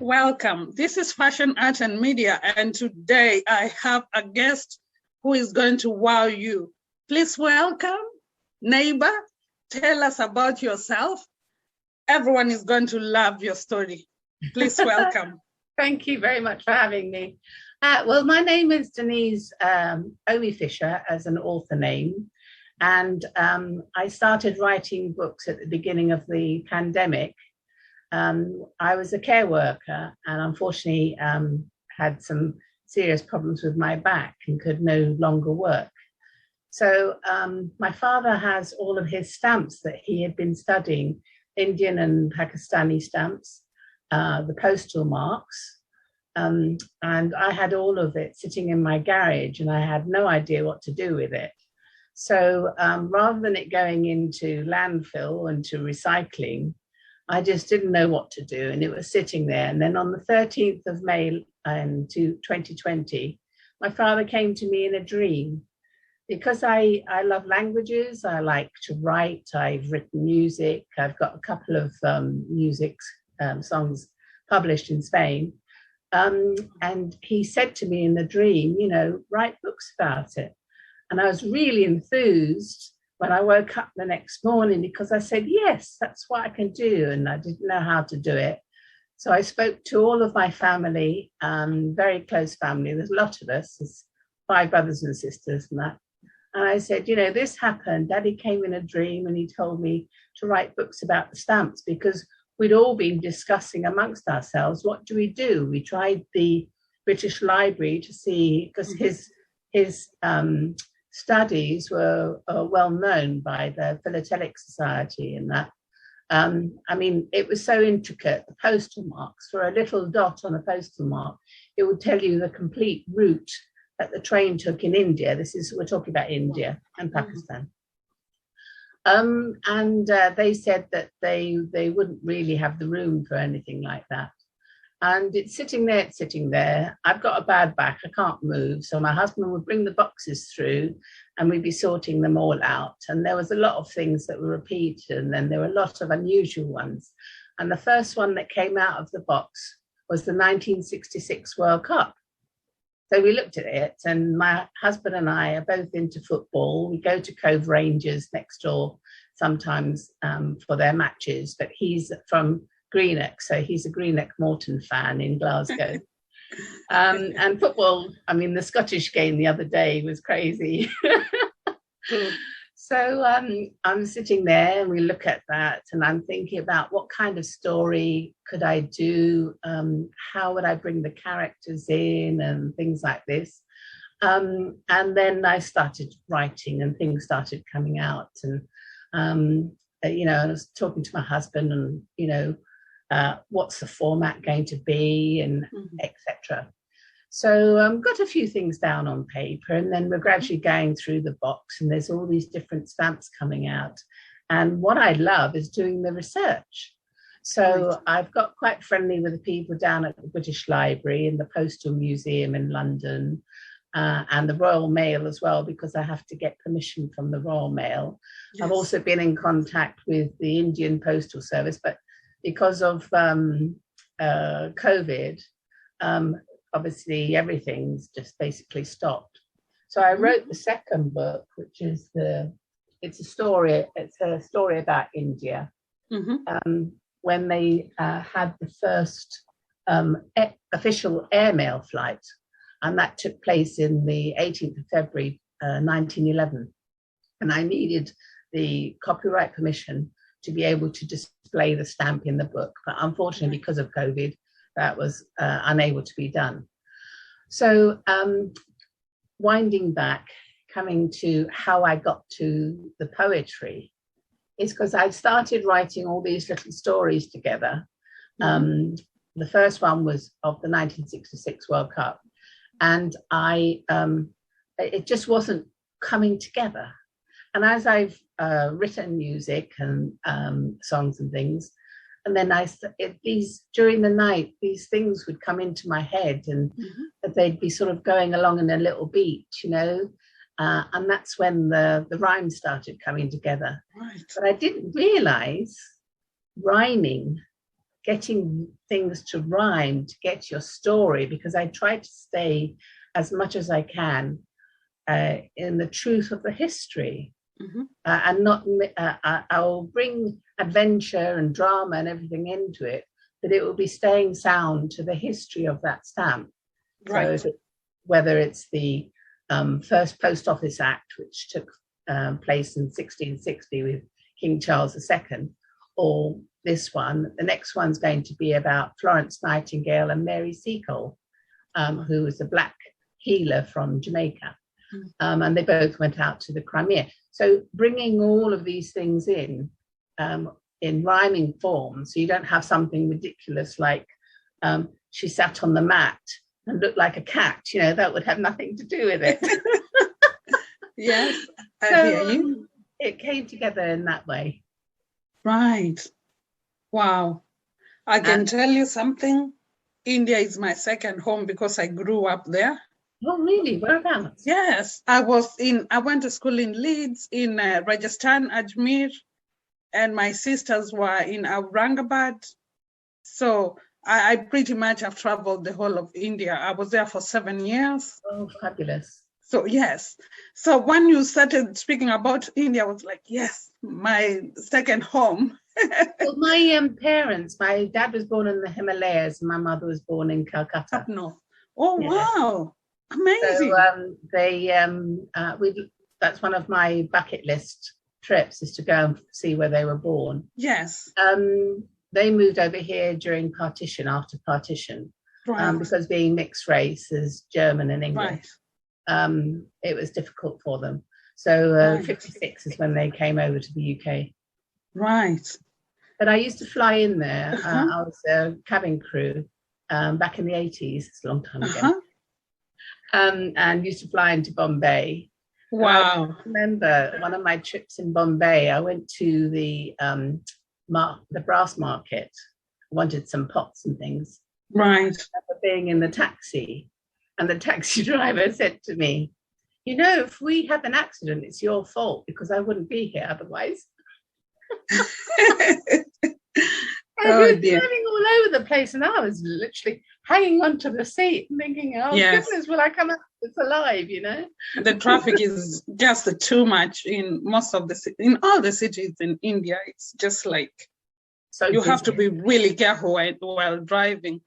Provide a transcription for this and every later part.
Welcome. This is Fashion, Art and Media, and today I have a guest who is going to wow you. Please welcome, neighbor. Tell us about yourself. Everyone is going to love your story. Please welcome. Thank you very much for having me. Well, my name is Denise Oehme Fisher as an author name. And I started writing books at the beginning of the pandemic. I was a care worker and unfortunately had some serious problems with my back and could no longer work. So my father has all of his stamps that he had been studying, Indian and Pakistani stamps, the postal marks, and I had all of it sitting in my garage and I had no idea what to do with it. So rather than it going into landfill and to recycling, I just didn't know what to do, and it was sitting there. And then on the 13th of May 2020, my father came to me in a dream. Because I love languages, I like to write, I've written music, I've got a couple of music songs published in Spain. And he said to me in the dream, you know, write books about it. And I was really enthused when I woke up the next morning because I said, yes, that's what I can do. And I didn't know how to do it. So I spoke to all of my family, very close family. There's a lot of us, there's 5 brothers and sisters and that. And I said, you know, this happened. Daddy came in a dream and he told me to write books about the stamps because we'd all been discussing amongst ourselves, what do? We tried the British Library to see, because his studies were well known by the Philatelic Society and that. I mean, it was so intricate, the postal marks, for a little dot on a postal mark, it would tell you the complete route that the train took in India. We're talking about India and Pakistan. And they said that they wouldn't really have the room for anything like that. And it's sitting there. I've got a bad back, I can't move. So my husband would bring the boxes through and we'd be sorting them all out. And there was a lot of things that were repeated and then there were a lot of unusual ones. And the first one that came out of the box was the 1966 World Cup. So we looked at it and my husband and I are both into football. We go to Cove Rangers next door sometimes for their matches, but he's from Greenock, so he's a Greenock Morton fan in Glasgow. And football, I mean, the Scottish game the other day was crazy. So I'm sitting there and we look at that and I'm thinking about what kind of story could I do? How would I bring the characters in and things like this? And then I started writing and things started coming out. And, you know, I was talking to my husband and, you know, what's the format going to be and etc. So got a few things down on paper and then we're gradually going through the box and there's all these different stamps coming out. And what I love is doing the research. So I've got quite friendly with the people down at the British Library and the Postal Museum in London and the Royal Mail as well, because I have to get permission from the Royal Mail. Yes. I've also been in contact with the Indian Postal Service, but because of COVID, obviously everything's just basically stopped. So I wrote the second book, which is it's a story about India. When they had the first official airmail flight, and that took place in the 18th of February 1911. And I needed the copyright permission to be able to display the stamp in the book. But unfortunately, because of COVID, that was unable to be done. So winding back, coming to how I got to the poetry, is because I started writing all these little stories together. The first one was of the 1966 World Cup. And it just wasn't coming together. And as I've written music and songs and things, and then during the night, these things would come into my head and they'd be sort of going along in a little beat, you know, and that's when the rhymes started coming together. Right. But I didn't realize rhyming getting things to rhyme, to get your story, because I try to stay as much as I can in the truth of the history. And not, I'll bring adventure and drama and everything into it, but it will be staying sound to the history of that stamp. Right. So whether it's the first Post Office Act, which took place in 1660 with King Charles II, or this one, the next one's going to be about Florence Nightingale and Mary Seacole, who was a black healer from Jamaica. And they both went out to the Crimea. So bringing all of these things in rhyming form, so you don't have something ridiculous like she sat on the mat and looked like a cat, you know, that would have nothing to do with it. Yes, I so, hear you. It came together in that way. Right. Wow. I can tell you something. India is my second home because I grew up there. Oh, really? Whereabouts? Yes, I went to school in Leeds, in Rajasthan, Ajmer, and my sisters were in Aurangabad. So I pretty much have traveled the whole of India. I was there for 7 years. Oh, fabulous. So yes. So when you started speaking about India, I was like, yes, my second home. Well, my parents, my dad was born in the Himalayas, and my mother was born in Calcutta. Up north. Oh, yeah. Wow. Amazing. So that's one of my bucket list trips, is to go and see where they were born. Yes. They moved over here during partition, after partition, right. Because being mixed race as German and English, right. It was difficult for them. So right. 56 is when they came over to the UK. Right. But I used to fly in there. I was a cabin crew back in the 80s. It's a long time ago. And used to fly into Bombay. Wow. I remember one of my trips in Bombay, I went to the brass market. I wanted some pots and things. Right. I remember being in the taxi, and the taxi driver said to me, you know, if we have an accident, it's your fault, because I wouldn't be here otherwise. I was driving all over the place, and I was literally hanging onto the seat and thinking, oh, yes. Goodness, will I come out of this alive, you know? The traffic is just too much in in all the cities in India. It's just like, so you have to be really careful while driving.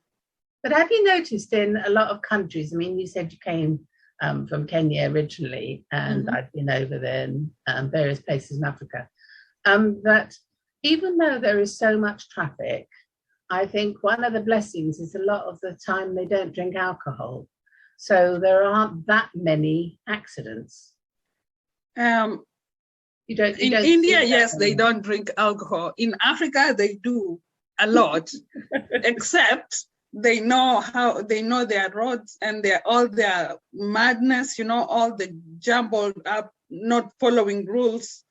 But have you noticed in a lot of countries, I mean, you said you came from Kenya originally, and I've been over there in various places in Africa, that even though there is so much traffic, I think one of the blessings is a lot of the time they don't drink alcohol. So there aren't that many accidents. In India, yes, they don't drink alcohol. In Africa, they do a lot, except they know their roads and all their madness, you know, all the jumbled up, not following rules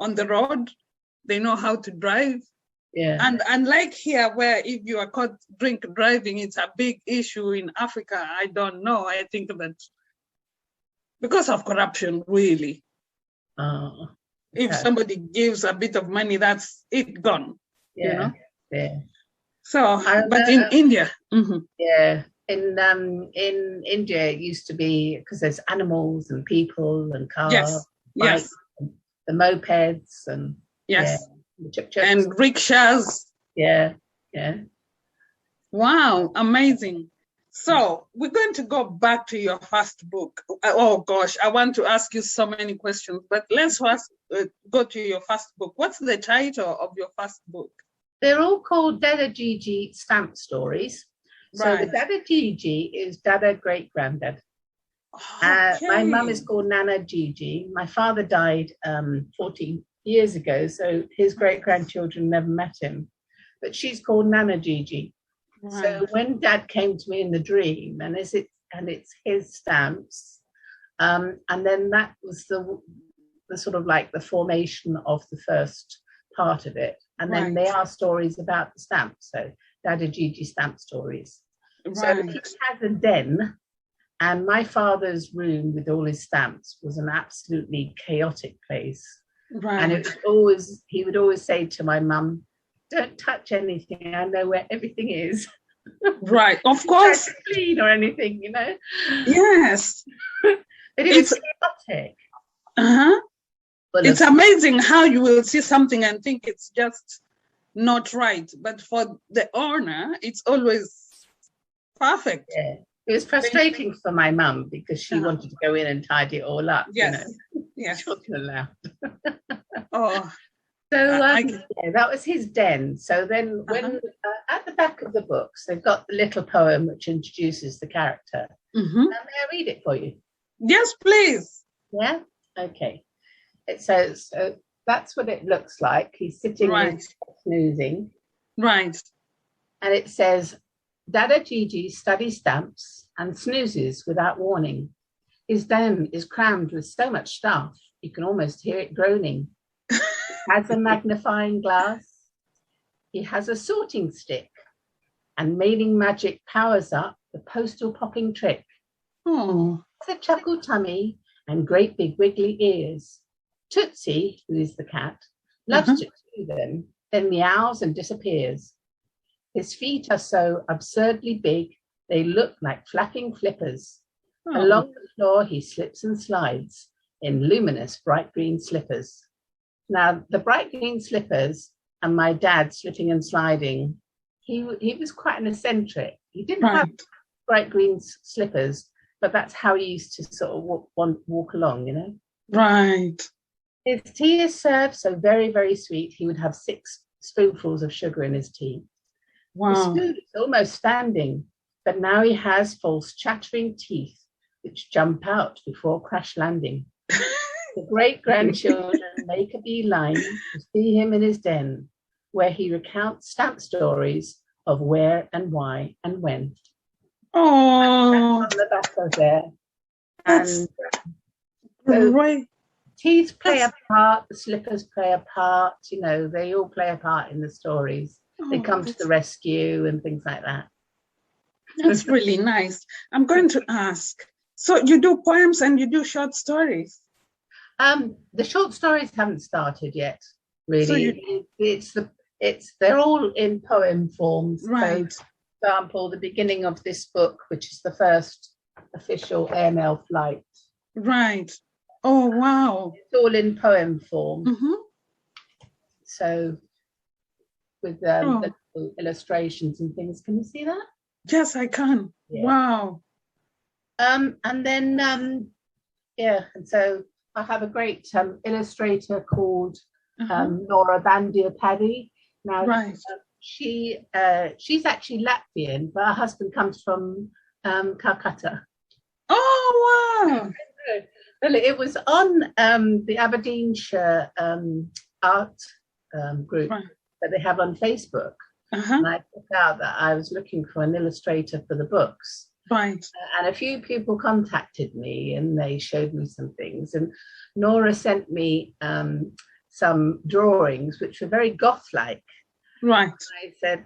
on the road. They know how to drive. Yeah. And unlike here, where if you are caught drink driving, it's a big issue. In Africa, I don't know. I think that because of corruption, really. Oh, okay. If somebody gives a bit of money, that's it gone. Yeah. You know? Yeah. So, but in India. Yeah. In India, it used to be, because there's animals and people and cars. Yes. Bikes, yes. And the mopeds and. Yes. Yeah, and rickshaws. Yeah, yeah. Wow, amazing. So we're going to go back to your first book. Oh gosh, I want to ask you so many questions, but let's first go to your first book. What's the title of your first book? They're all called Dadda Gigi stamp stories. So right. The Dadda Gigi is Dadda great granddad. Okay. My mum is called Nana Gigi. My father died 14 years ago, so his great-grandchildren never met him, but she's called Nana Gigi. Right. So when Dad came to me in the dream, and it's his stamps, and then that was the sort of like the formation of the first part of it, and then they are stories about the stamps, so Dadda Gigi stamp stories. Right. So he has a den, and my father's room with all his stamps was an absolutely chaotic place. Right. And it was he would always say to my mum, don't touch anything. I know where everything is. Right, of course. Not clean or anything, you know. Yes. It's chaotic. Uh-huh. It's amazing how you will see something and think it's just not right, but for the owner, it's always perfect. Yeah. It was frustrating for my mum because she wanted to go in and tidy it all up. Yes. You know? Yes. She wasn't allowed. Oh. So yeah, that was his den. So then when at the back of the books, they've got the little poem which introduces the character. May I read it for you? Yes, please. Yeah? Okay. It says, that's what it looks like. He's sitting snoozing. Right. And it says, Dadda Gigi studies stamps and snoozes without warning. His den is crammed with so much stuff, you can almost hear it groaning. He has a magnifying glass. He has a sorting stick. And mailing magic powers up the postal popping trick. Oh. He has a chuckle tummy and great big wiggly ears. Tootsie, who is the cat, loves to chew them, then meows and disappears. His feet are so absurdly big, they look like flapping flippers. Along the floor, he slips and slides in luminous bright green slippers. Now, the bright green slippers and my dad slipping and sliding, he was quite an eccentric. He didn't have bright green slippers, but that's how he used to sort of walk along, you know? Right. His tea is served so very, very sweet. He would have 6 spoonfuls of sugar in his tea. Wow. The spoon is almost standing, but now he has false chattering teeth which jump out before crash landing. The great-grandchildren make a beeline to see him in his den, where he recounts stamp stories of where and why and when. Oh. That's on the back of there. That's so teeth play a part, the slippers play a part, you know, they all play a part in the stories. They come to the rescue and things like that. That's really nice. I'm going to ask, so you do poems and you do short stories? The short stories haven't started yet, really. So they're all in poem forms. Right. So, for example, the beginning of this book, which is the first official AML flight. Right. Oh, wow. It's all in poem form. So with the illustrations and things, can you see that? Yes, I can. Yeah. Wow. And then, and so I have a great illustrator called Nora Bandir-Paddy. Now, she's actually Latvian, but her husband comes from Calcutta. Oh, wow. Well, it was on the Aberdeenshire art group that they have on Facebook. And I put out that I was looking for an illustrator for the books. Right. And a few people contacted me and they showed me some things. And Nora sent me some drawings, which were very goth-like. Right. And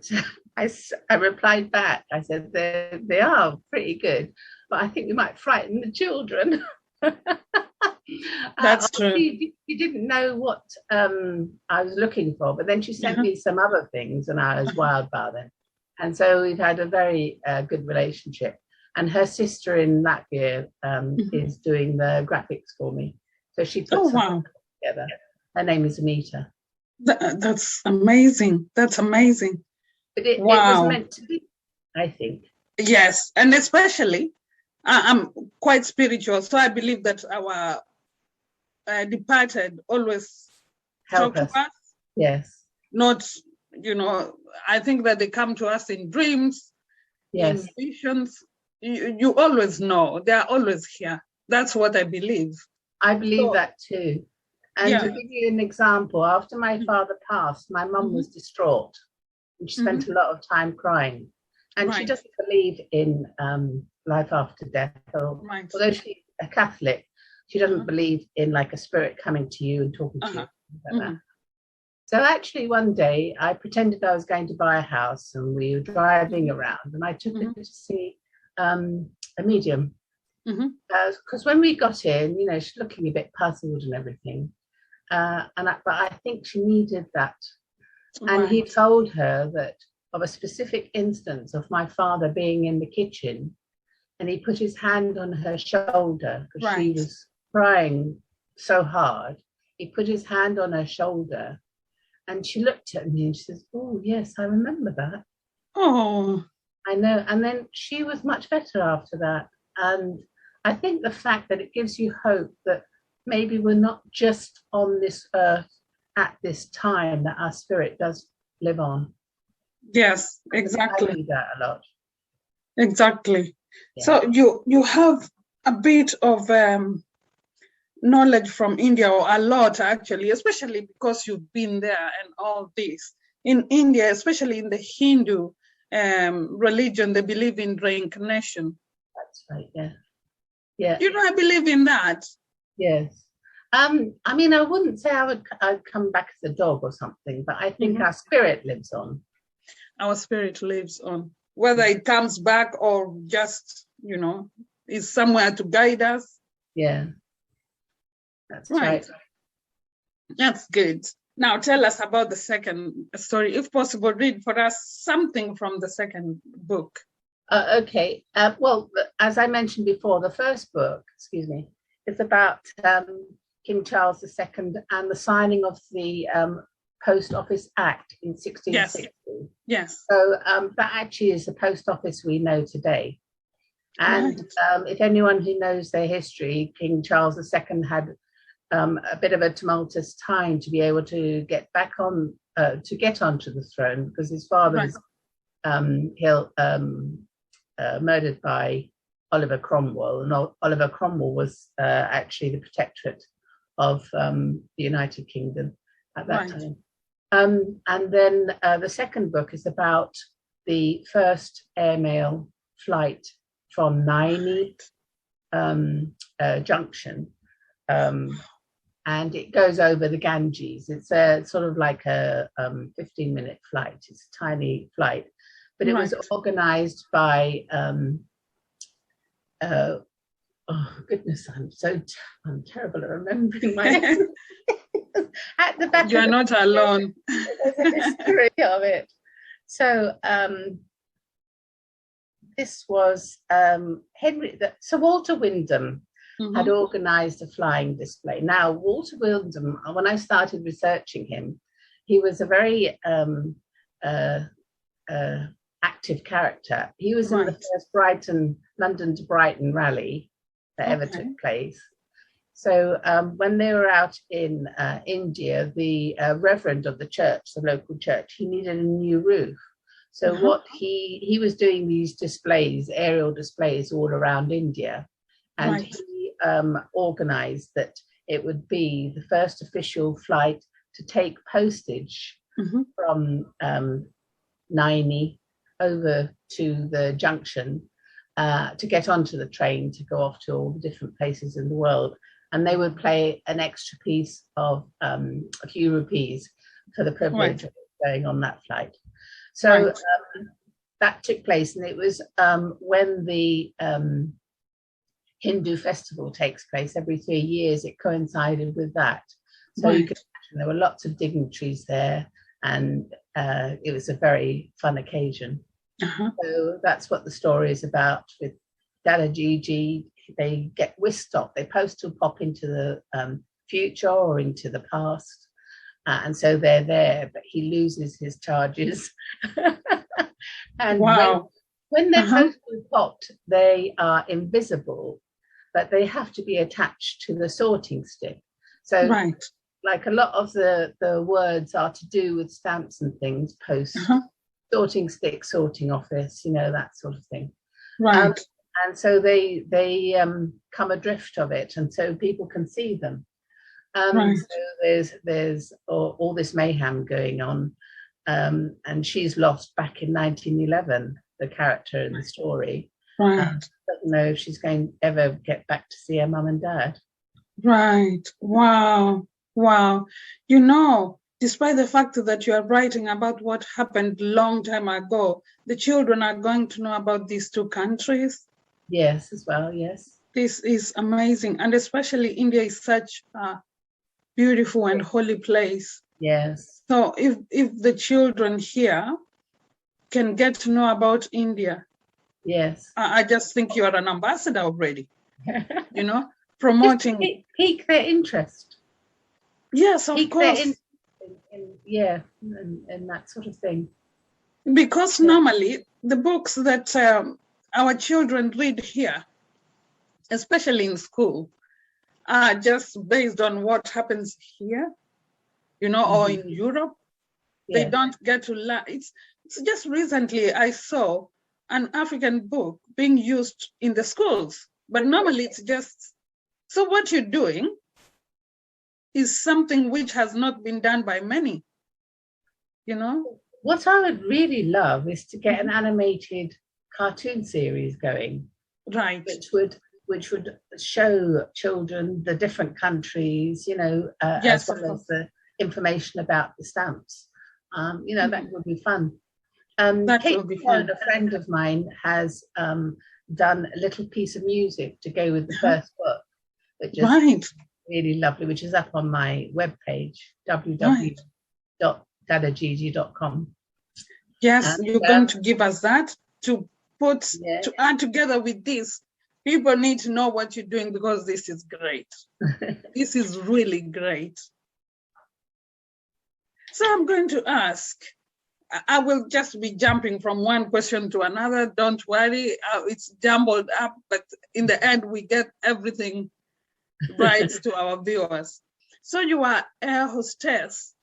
I said, I replied back, I said, they are pretty good, but I think we might frighten the children. That's true. You didn't know what I was looking for, but then she sent me some other things and I was wild about them. And so we've had a very good relationship. And her sister in Latvia is doing the graphics for me. So she puts something together. Her name is Anita. That's amazing. That's amazing. But it was meant to be, I think. Yes, and especially, I'm quite spiritual, so I believe that our departed always help talk to us. Yes. Not, I think that they come to us in dreams, in visions. You always know, they are always here. That's what I believe. I believe that too. And to give you an example, after my father passed, my mum was distraught. And she spent a lot of time crying. And she doesn't believe in life after death. Although she's a Catholic, she doesn't believe in like a spirit coming to you and talking to you. Like that. So actually one day I pretended I was going to buy a house and we were driving around and I took her to see a medium. Because when we got in, she's looking a bit puzzled and everything. But I think she needed that And he told her that of a specific instance of my father being in the kitchen, and he put his hand on her shoulder because she was crying so hard. He put his hand on her shoulder, and she looked at me and she says, "Oh, yes, I remember that." Oh, I know. And then she was much better after that. And I think the fact that it gives you hope that maybe we're not just on this earth at this time, that our spirit does live on. yes, exactly. I do that a lot. Exactly. Yeah. So you have a bit of knowledge from India, or a lot actually, especially because you've been there and all this. In India, especially in the Hindu religion, they believe in reincarnation. That's right, yeah. Yeah. You know, I believe in that. Yes. I mean, I wouldn't say I'd come back as a dog or something, but I think our spirit lives on. Our spirit lives on. Whether it comes back or just, you know, is somewhere to guide us. Yeah. That's right. That's good. Now tell us about the second story. If possible, read for us something from the second book. Okay. Well, as I mentioned before, the first book, is about King Charles II and the signing of the Post Office Act in 1660. Yes. So that actually is the post office we know today. And if anyone who knows their history, King Charles II had a bit of a tumultuous time to be able to get back on, to get onto the throne, because his father was murdered by Oliver Cromwell, and Oliver Cromwell was actually the protectorate of the United Kingdom at that time. And then the second book is about the first airmail flight from Naini Junction, and it goes over the Ganges. It's a sort of like a 15-minute flight. It's a tiny flight, but it was organized by oh goodness, I'm terrible at remembering my at the back. You're not alone. There's a history of it. So this was Sir Walter Wyndham had organized a flying display. Now, Walter Wyndham, when I started researching him, he was a very active character. He was in the first London to Brighton rally that ever took place. So when they were out in India, the reverend of the church, the local church, he needed a new roof. So what he was doing these displays, aerial displays all around India, and he organized that it would be the first official flight to take postage from Naini over to the junction to get onto the train to go off to all the different places in the world. And they would pay an extra piece of a few rupees for the privilege of going on that flight. So that took place, and it was when the Hindu festival takes place every 3 years. It coincided with that. So you could imagine there were lots of dignitaries there, and it was a very fun occasion. So that's what the story is about with Dadda Gigi. They get whisked off. They postal pop into the future or into the past. And so they're there, but he loses his charges. And when they're postal popped, they are invisible, but they have to be attached to the sorting stick. So like a lot of the words are to do with stamps and things, post, sorting stick, sorting office, you know, that sort of thing. And so they come adrift of it, and so people can see them. So there's all this mayhem going on, and she's lost back in 1911, the character in the story. Doesn't know if she's going to ever get back to see her mum and dad. Wow. You know, despite the fact that you are writing about what happened long time ago, the children are going to know about these two countries. Yes, as well, yes. This is amazing. And especially India is such a beautiful and holy place. Yes. So if the children here can get to know about India, yes, I just think you are an ambassador already, you know, promoting. Just pique their interest. Yes, of pique course. And that sort of thing. Because normally the books that our children read here, especially in school, are just based on what happens here, you know, or in Europe. They don't get to learn. It's just recently I saw an African book being used in the schools, but normally it's just, so what you're doing is something which has not been done by many, you know? What I would really love is to get an animated cartoon series going. Right. Which would show children the different countries, you know, yes, as well as the information about the stamps. You know, that would be fun. That Kate, would be fun. A friend of mine, has done a little piece of music to go with the first book, which is really lovely, which is up on my webpage, www.daddagigi.com. Yes, you're going to give us that to put, to add together with this. People need to know what you're doing because this is great. This is really great. So I'm going to ask, I will just be jumping from one question to another. Don't worry, it's jumbled up, but in the end, we get everything right to our viewers. So you are air hostess.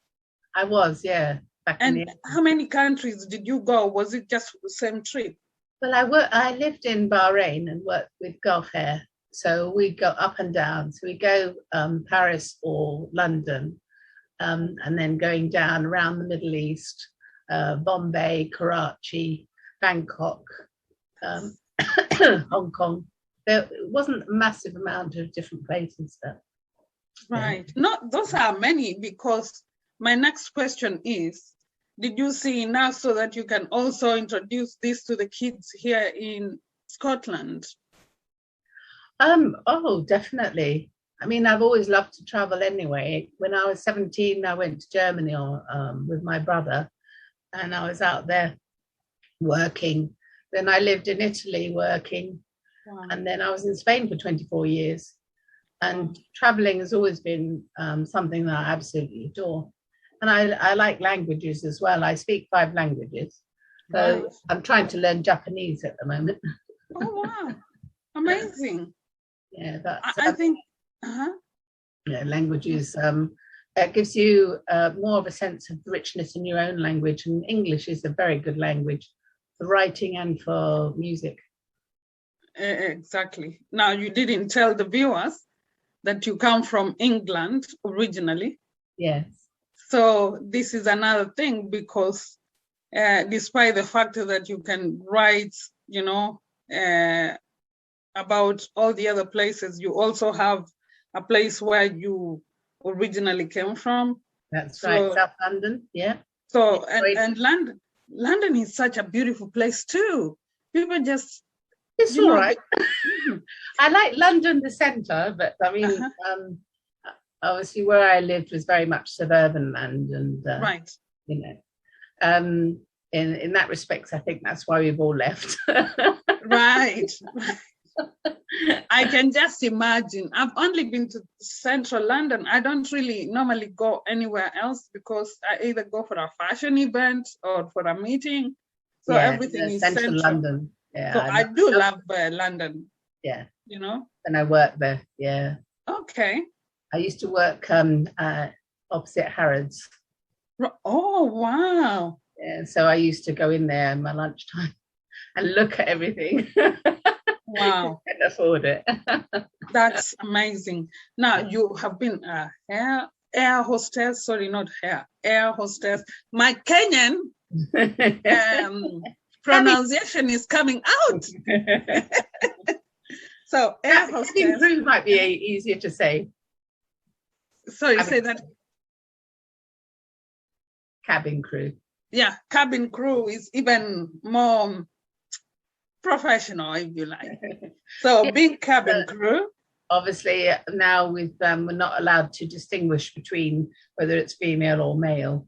I was, yeah. And how many countries did you go? Was it just the same trip? Well, I lived in Bahrain and worked with Gulf Air. So we go up and down. So we go Paris or London, and then going down around the Middle East, Bombay, Karachi, Bangkok, Hong Kong. There wasn't a massive amount of different places there. Right. No, those are many, because my next question is, did you see enough so that you can also introduce this to the kids here in Scotland? Oh, definitely. I mean, I've always loved to travel anyway. When I was 17, I went to Germany with my brother, and I was out there working. Then I lived in Italy working, and then I was in Spain for 24 years. And traveling has always been something that I absolutely adore. And I like languages as well. I speak 5 languages. So I'm trying to learn Japanese at the moment. Oh, wow. Amazing. Yeah, that's, I think, yeah, languages, it gives you more of a sense of richness in your own language. And English is a very good language for writing and for music. Exactly. Now, you didn't tell the viewers that you come from England originally. Yes. So this is another thing, because despite the fact that you can write, you know, about all the other places, you also have a place where you originally came from. That's right, South London, yeah. So, and London is such a beautiful place too. People just... It's all right. I like London, the centre, but I mean, obviously where I lived was very much suburban land, and right, you know, in that respect, I think that's why we've all left. Right. I can just imagine. I've only been to central London. I don't really normally go anywhere else, because I either go for a fashion event or for a meeting. So everything is central London. Yeah, so I do love London. Yeah. You know? And I worked there, yeah. Okay. I used to work opposite Harrods. Oh, wow. Yeah, so I used to go in there in my lunchtime and look at everything. Wow. I couldn't afford it. That's amazing. Now, you have been a air hostess, sorry, not air hostess. My Kenyan pronunciation is coming out. So air hostess. Cabin crew might be easier to say. Sorry, say that. Cabin crew. Yeah, cabin crew is even more professional, if you like. So being cabin crew, obviously now with we're not allowed to distinguish between whether it's female or male,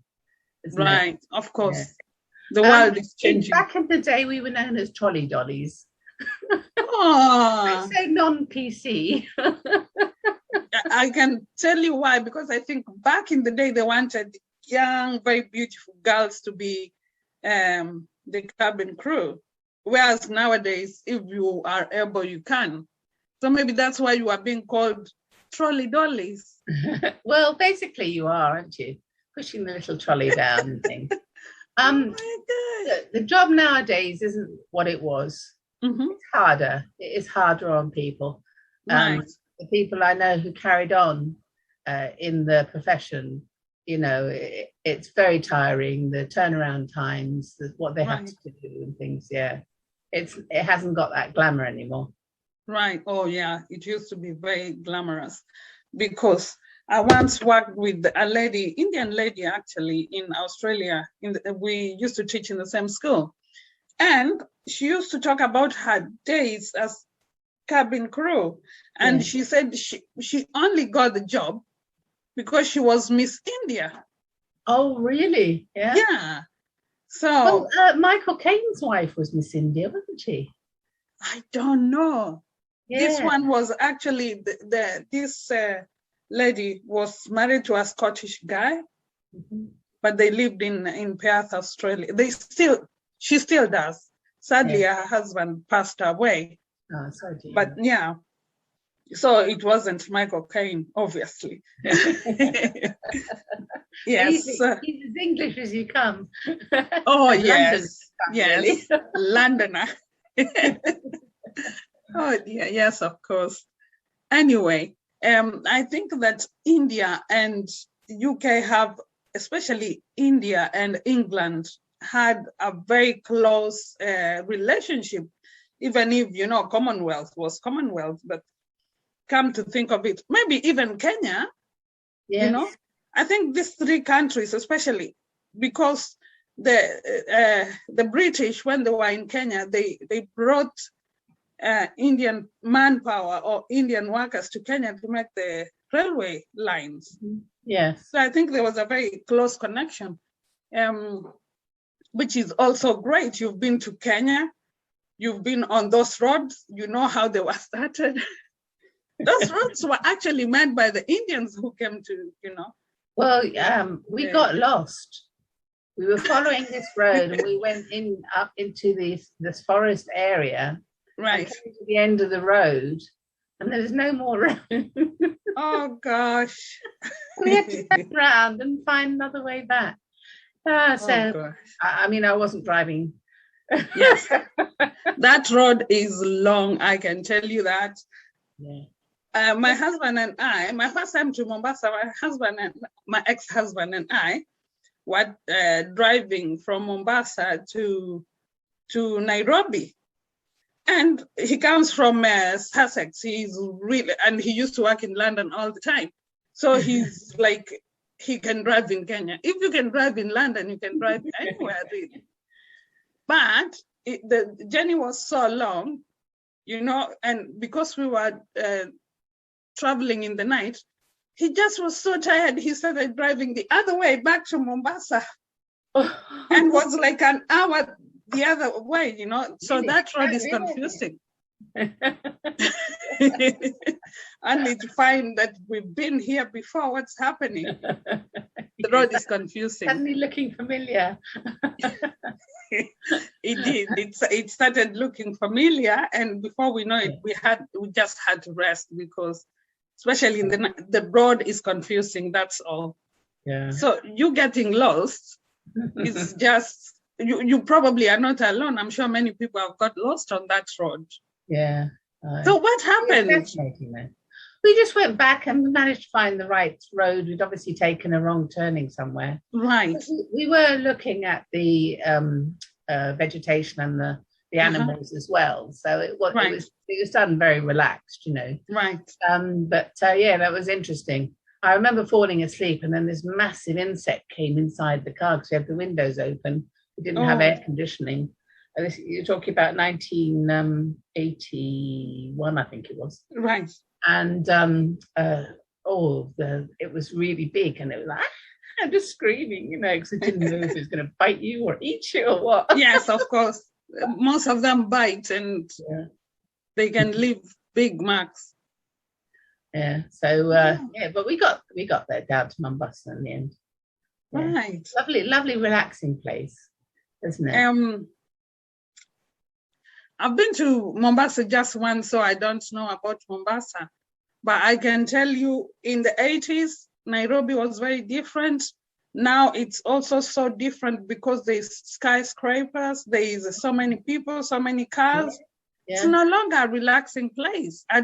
isn't it? Right, of course. Yeah. The world is changing. Back in the day, we were known as trolley dollies. Oh, So non-PC. I can tell you why, because I think back in the day they wanted young, very beautiful girls to be the cabin crew, whereas nowadays, if you are able, you can. So maybe that's why you are being called trolley dollies. Well, basically you are, aren't you? Pushing the little trolley down and things. Oh my God. The job nowadays isn't what it was. Mm-hmm. It's harder. It is harder on people. Right. The people I know who carried on in the profession, you know, it's very tiring. The turnaround times, what they have Right. to do and things. Yeah, it hasn't got that glamour anymore. Right. Oh, yeah. It used to be very glamorous, because I once worked with a lady, Indian lady, actually, in Australia. We used to teach in the same school. And she used to talk about her days as cabin crew. And she said she only got the job because she was Miss India. Oh, really? Yeah. Yeah. So Michael Caine's wife was Miss India, wasn't she? I don't know. Yeah. This one was actually this lady was married to a Scottish guy, but they lived in Perth, Australia. She still does. Sadly, her husband passed away. Oh, sorry to hear But yeah, so it wasn't Michael Caine, obviously. Yes. He's as English as you come. Oh, And yes. London, Yes. really. Londoner. Oh, yeah, yes, of course. Anyway, I think that India and UK have, especially India and England, had a very close relationship, even if, you know, Commonwealth was Commonwealth, but come to think of it, maybe even Kenya, you know, I think these three countries, especially because the British, when they were in Kenya, they brought Indian manpower or Indian workers to Kenya to make the railway lines. Yes. So I think there was a very close connection, which is also great. You've been to Kenya, you've been on those roads, you know how they were started. Those roads were actually made by the Indians who came to, you know. Well, we got lost. We were following this road and we went up into this forest area. Right. Came to the end of the road and there was no more road. Oh, gosh. We had to turn around and find another way back. So, I mean, I wasn't driving. Yes. That road is long, I can tell you that. Yeah. My husband and I, my first time to Mombasa, my ex-husband and I were driving from Mombasa to Nairobi. And he comes from Sussex. He's really, and he used to work in London all the time. So he's like, he can drive in Kenya. If you can drive in London, you can drive anywhere, really. But the journey was so long, you know, and because we were traveling in the night, he just was so tired. He started driving the other way back to Mombasa and was like an hour the other way, you know. So really? That road is confusing. Only to find that we've been here before. What's happening? The road is confusing. Suddenly looking familiar. It did. It started looking familiar, and before we know it, we just had to rest because, especially in the road is confusing. That's all. Yeah. So you getting lost is just. You probably are not alone. I'm sure many people have got lost on that road. Yeah. So what happened? We just went back and managed to find the right road. We'd obviously taken a wrong turning somewhere. Right. We were looking at the vegetation and the animals as well. So it was done very relaxed, you know. Right. But yeah, that was interesting. I remember falling asleep and then this massive insect came inside the car because we had the windows open. We didn't have air conditioning. You're talking about 1981, I think it was. Right. and it was really big, and it was like I'm just screaming, you know, because I didn't know if it was going to bite you or eat you or what. Yes, of course. Most of them bite, and they can leave big marks. Yeah. So but we got there down to Mombasa in the end. Yeah. Right. Lovely, relaxing place, isn't it? I've been to Mombasa just once, so I don't know about Mombasa. But I can tell you, in the 80s, Nairobi was very different. Now it's also so different because there's skyscrapers, there's so many people, so many cars. Yeah. It's no longer a relaxing place. I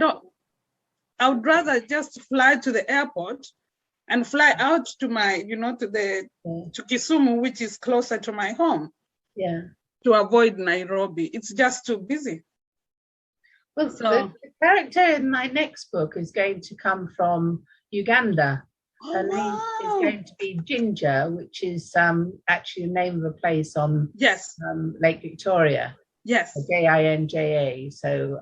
would rather just fly to the airport and fly out to my, to Kisumu, which is closer to my home. Yeah. To avoid Nairobi. It's just too busy. Well, so the character in my next book is going to come from Uganda. Her name is going to be Ginger, which is actually the name of a place on Lake Victoria. Yes. Ginja. So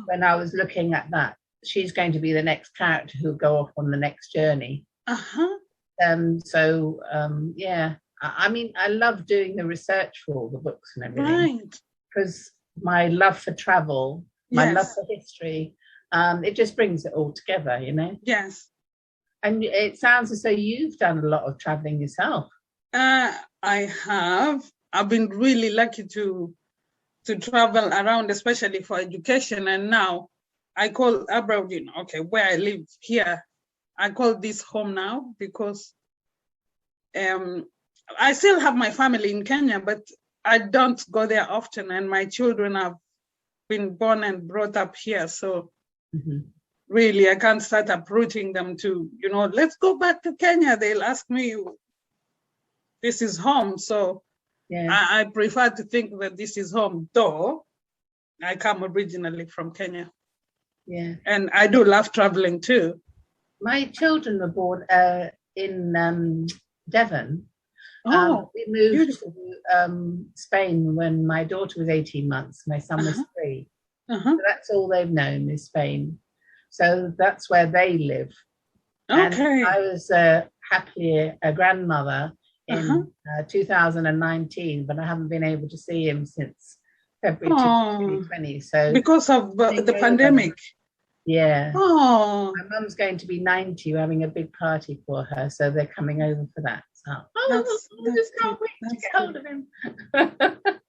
when I was looking at that, she's going to be the next character who'll go off on the next journey. I mean, I love doing the research for all the books and everything. Right. Because my love for travel, my love for history, it just brings it all together, you know? Yes. And it sounds as though you've done a lot of traveling yourself. I have. I've been really lucky to travel around, especially for education. And now I call abroad, where I live here, I call this home now because I still have my family in Kenya, but I don't go there often. And my children have been born and brought up here. So really, I can't start uprooting them to, let's go back to Kenya. They'll ask me, this is home. So I prefer to think that this is home, though I come originally from Kenya. Yeah. And I do love traveling too. My children were born in Devon. We moved beautiful. To Spain when my daughter was 18 months. My son was 3. So that's all they've known is Spain. So that's where they live. Okay. And I was happily a grandmother in 2019, but I haven't been able to see him since February 2020. So because of the pandemic. Yeah. Oh. My mum's going to be 90. We're having a big party for her, so they're coming over for that. So I just can't wait to get hold of him.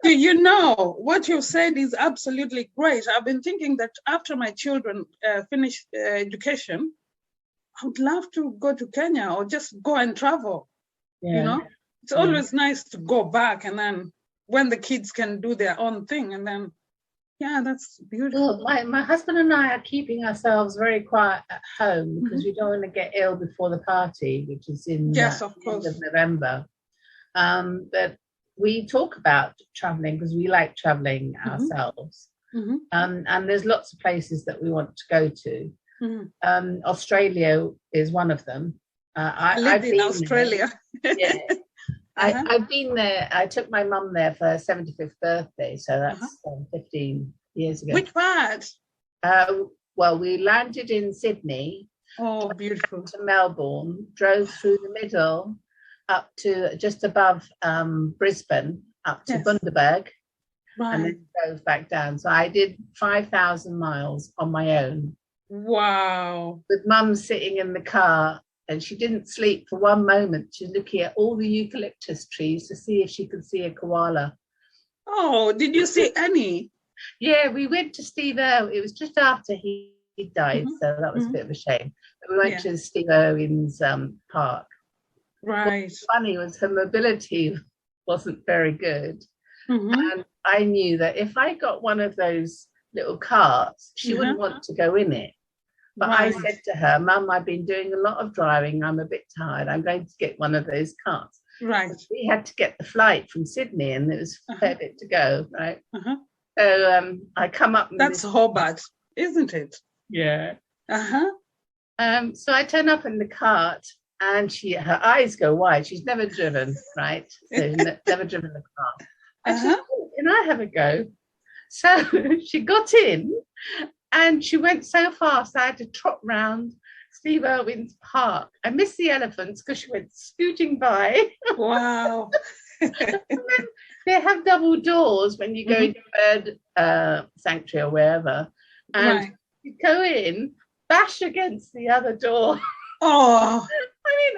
Do you know what you said is absolutely great? I've been thinking that after my children finish education, I would love to go to Kenya or just go and travel. Yeah. It's always nice to go back, and then when the kids can do their own thing, and then that's beautiful. Well, my husband and I are keeping ourselves very quiet at home because we don't want to get ill before the party, which is in the end of November. But we talk about traveling because we like traveling ourselves. And there's lots of places that we want to go to. Australia is one of them. I lived in Australia. Yeah. I've been there. I took my mum there for her 75th birthday, so that's 15 years ago. Which part? Well, we landed in Sydney. Oh, beautiful. To Melbourne, drove through the middle up to just above Brisbane, up to Bundaberg, and then drove back down. So I did 5,000 miles on my own. Wow. With mum sitting in the car. And she didn't sleep for one moment. She's looking at all the eucalyptus trees to see if she could see a koala. Oh, did you see any? Yeah, we went to Steve Irwin. It was just after he died, so that was a bit of a shame. But we went to Steve Irwin's park. Right. What's funny was her mobility wasn't very good. And I knew that if I got one of those little carts, she wouldn't want to go in it. But I said to her, Mum, I've been doing a lot of driving. I'm a bit tired. I'm going to get one of those carts. Right. So we had to get the flight from Sydney, and it was a fair bit to go, right? So I come up. That's Hobart, isn't it? Yeah. So I turn up in the cart, and her eyes go wide. She's never driven, right? So never driven a car. I said, oh, can I have a go? So she got in. And she went so fast, I had to trot round Steve Irwin's park. I missed the elephants because she went scooting by. Wow. And then they have double doors when you go into bird sanctuary or wherever. And you go in, bash against the other door. Oh. I mean,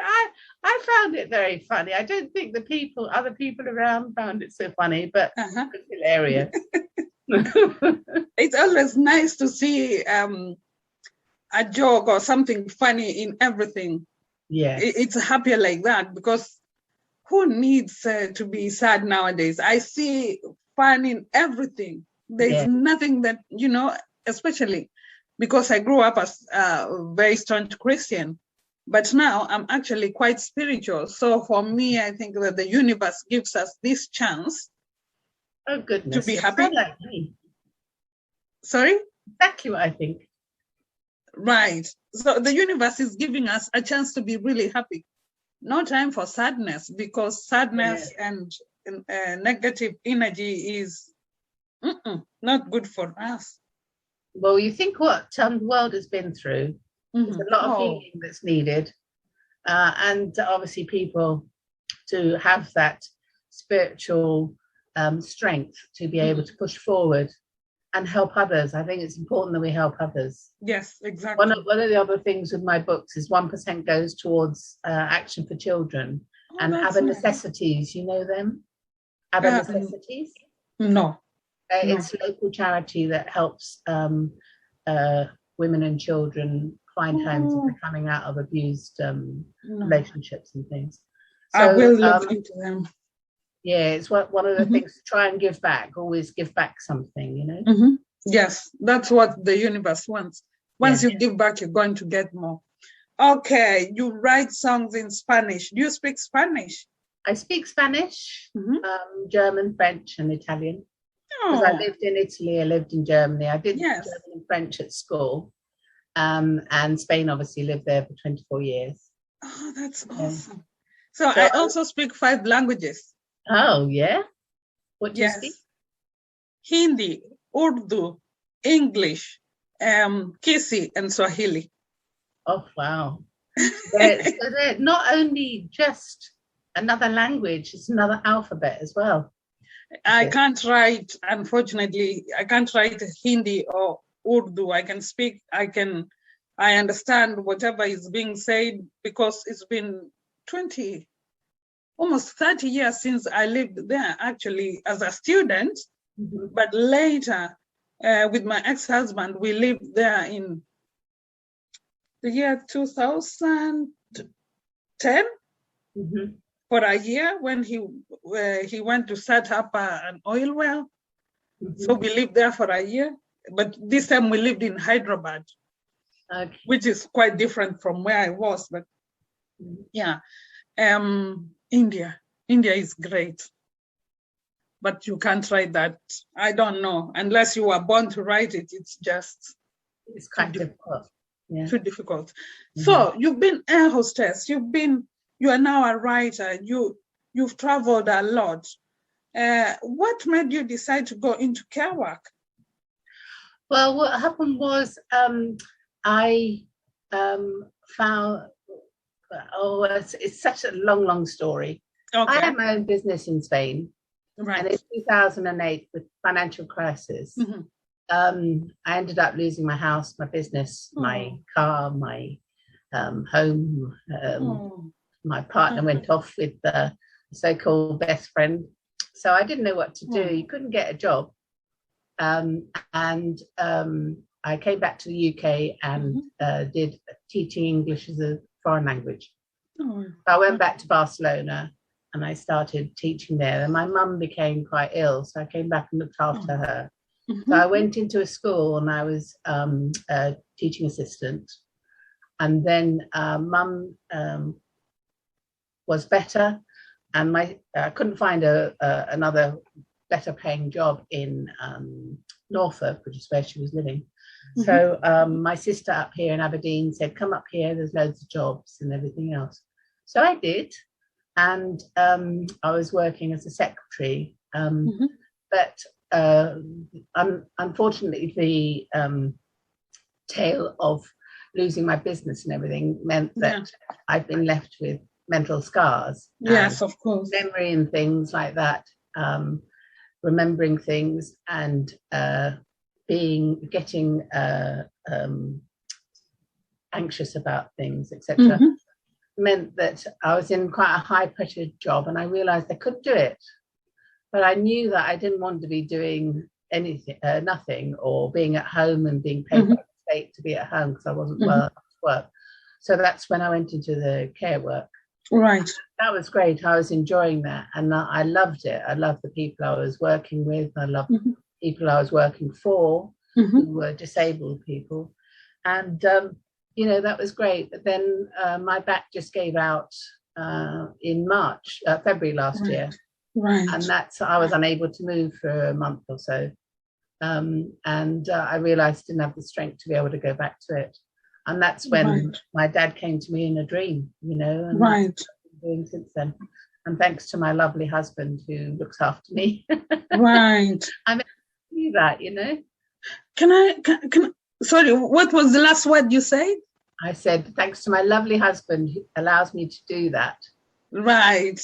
I found it very funny. I don't think other people around found it so funny, but it's hilarious. It's always nice to see a joke or something funny in everything. Yeah, it's happier like that, because who needs to be sad nowadays? I see fun in everything. There's nothing that, especially because I grew up as a very staunch Christian, but now I'm actually quite spiritual. So for me, I think that the universe gives us this chance to be happy. Like me. Sorry? Exactly what I think. Right. So the universe is giving us a chance to be really happy. No time for sadness, because sadness and negative energy is not good for us. Well, you think what the world has been through. There's a lot of healing that's needed. And obviously people to have that spiritual strength to be able to push forward and help others. I think it's important that we help others. Yes, exactly. One of the other things with my books is 1% goes towards Action for Children and Other Necessities. You know them? Other Necessities? No. It's a local charity that helps women and children find homes if they're coming out of abused relationships and things. So, I will look into them. Yeah, it's one of the things to try and give back, always give back something, Yes, that's what the universe wants. Once you give back, you're going to get more. Okay, you write songs in Spanish. Do you speak Spanish? I speak Spanish, German, French, and Italian. Because I lived in Italy, I lived in Germany. I did German and French at school. And Spain obviously lived there for 24 years. Oh, that's awesome. So I also speak 5 languages. Oh, yeah? What do you speak? Hindi, Urdu, English, Kisi, and Swahili. Oh, wow. They're not only just another language, it's another alphabet as well. I can't write, unfortunately, I can't write Hindi or Urdu. I can speak, I understand whatever is being said, because it's been almost 30 years since I lived there, actually, as a student. But later, with my ex-husband, we lived there in the year 2010 for a year, when he went to set up an oil well. So we lived there for a year. But this time we lived in Hyderabad, which is quite different from where I was. But India is great, but you can't write that. I don't know, unless you were born to write it. It's kind of difficult. Too difficult. So you've been air hostess. You are now a writer. You've traveled a lot. What made you decide to go into care work? Well, what happened was I found, it's such a long story. I had my own business in Spain, and in 2008, with financial crisis, I ended up losing my house, my business, my car, my home. My partner went off with the so-called best friend, so I didn't know what to do. You couldn't get a job. I came back to the UK and did teaching English as a foreign language. So I went back to Barcelona and I started teaching there. And my mum became quite ill, so I came back and looked after her. So I went into a school and I was a teaching assistant. And then mum was better, and I couldn't find another better paying job in Norfolk, which is where she was living. So my sister up here in Aberdeen said, come up here, there's loads of jobs and everything else. So I did, and I was working as a secretary, but unfortunately tale of losing my business and everything meant that I've been left with mental scars. Yes, of course. Memory and things like that, remembering things and getting anxious about things, etc. meant that I was in quite a high pressured job, and I realized I could do it. But I knew that I didn't want to be doing anything, nothing, or being at home and being paid by the state to be at home because I wasn't well enough to work. So that's when I went into the care work. Right. That was great. I was enjoying that, and I loved it. I loved the people I was working with. I loved the people I was working for, who were disabled people, and that was great. But then my back just gave out in February last year. Right. And I was unable to move for a month or so. And I realized I didn't have the strength to be able to go back to it. And that's when my dad came to me in a dream, and that's what I've been doing since then. And thanks to my lovely husband who looks after me. Right. I'm able to do that, Can I, sorry, what was the last word you said? I said, thanks to my lovely husband who allows me to do that. Right.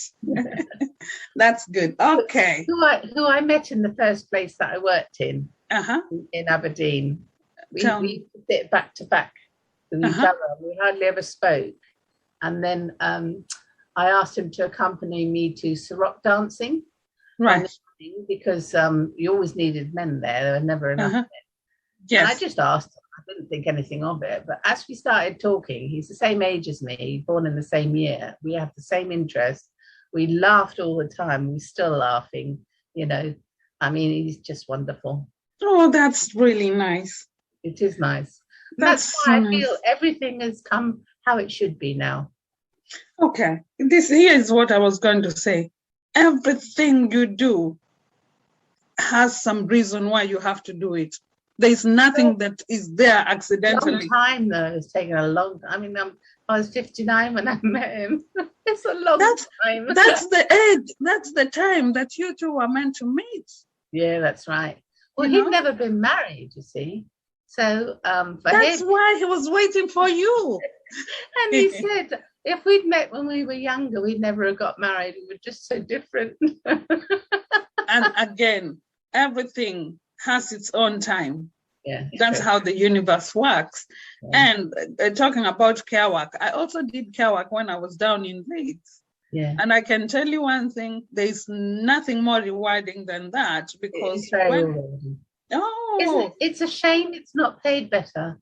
That's good. Okay. Who I met in the first place that I worked in Aberdeen. We sit back to back with each other. We hardly ever spoke. And then I asked him to accompany me to rock dancing. Right. Because you always needed men there. There were never enough men. Yes. And I just asked him. I didn't think anything of it, but as we started talking, he's the same age as me, born in the same year. We have the same interests. We laughed all the time. We're still laughing, I mean, he's just wonderful. Oh, that's really nice. It is nice. That's why I feel everything has come how it should be now. Okay. Here is what I was going to say. Everything you do has some reason why you have to do it. There's nothing that is there accidentally. Long time though. It's taken a long time. I mean, I was 59 when I met him. It's a long time. That's the age. That's the time that you two were meant to meet. Yeah, that's right. Well, he'd never been married, you see. So that's why he was waiting for you. And he said, if we'd met when we were younger, we'd never have got married. We were just so different. And again, everything has its own time. Yeah, that's how the universe works. Yeah. And talking about care work, I also did care work when I was down in Leeds. Yeah. And I can tell you one thing, there's nothing more rewarding than that, because it's a shame it's not paid better,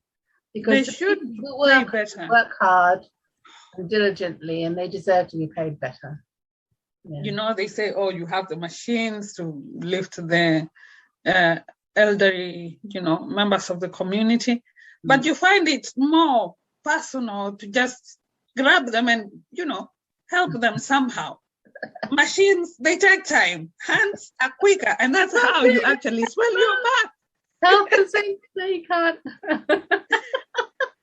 because they should work hard and diligently, and they deserve to be paid better. Yeah. They say, you have the machines to lift the elderly, members of the community, but you find it more personal to just grab them and, help them somehow. Machines, they take time. Hands are quicker, and that's how you actually swell your back. Help and safety, you can't.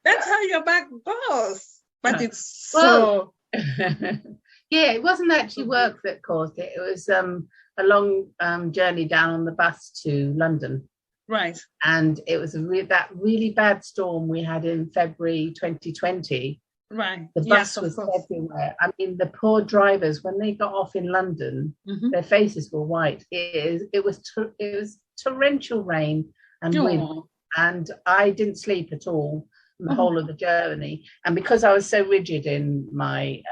That's how your back goes. But it's so... Yeah, it wasn't actually work that caused it. It was a long journey down on the bus to London. Right. And it was that really bad storm we had in February 2020. Right. The bus was everywhere. I mean, the poor drivers, when they got off in London, their faces were white. It was torrential rain and wind. And I didn't sleep at all the whole of the journey. And because I was so rigid in my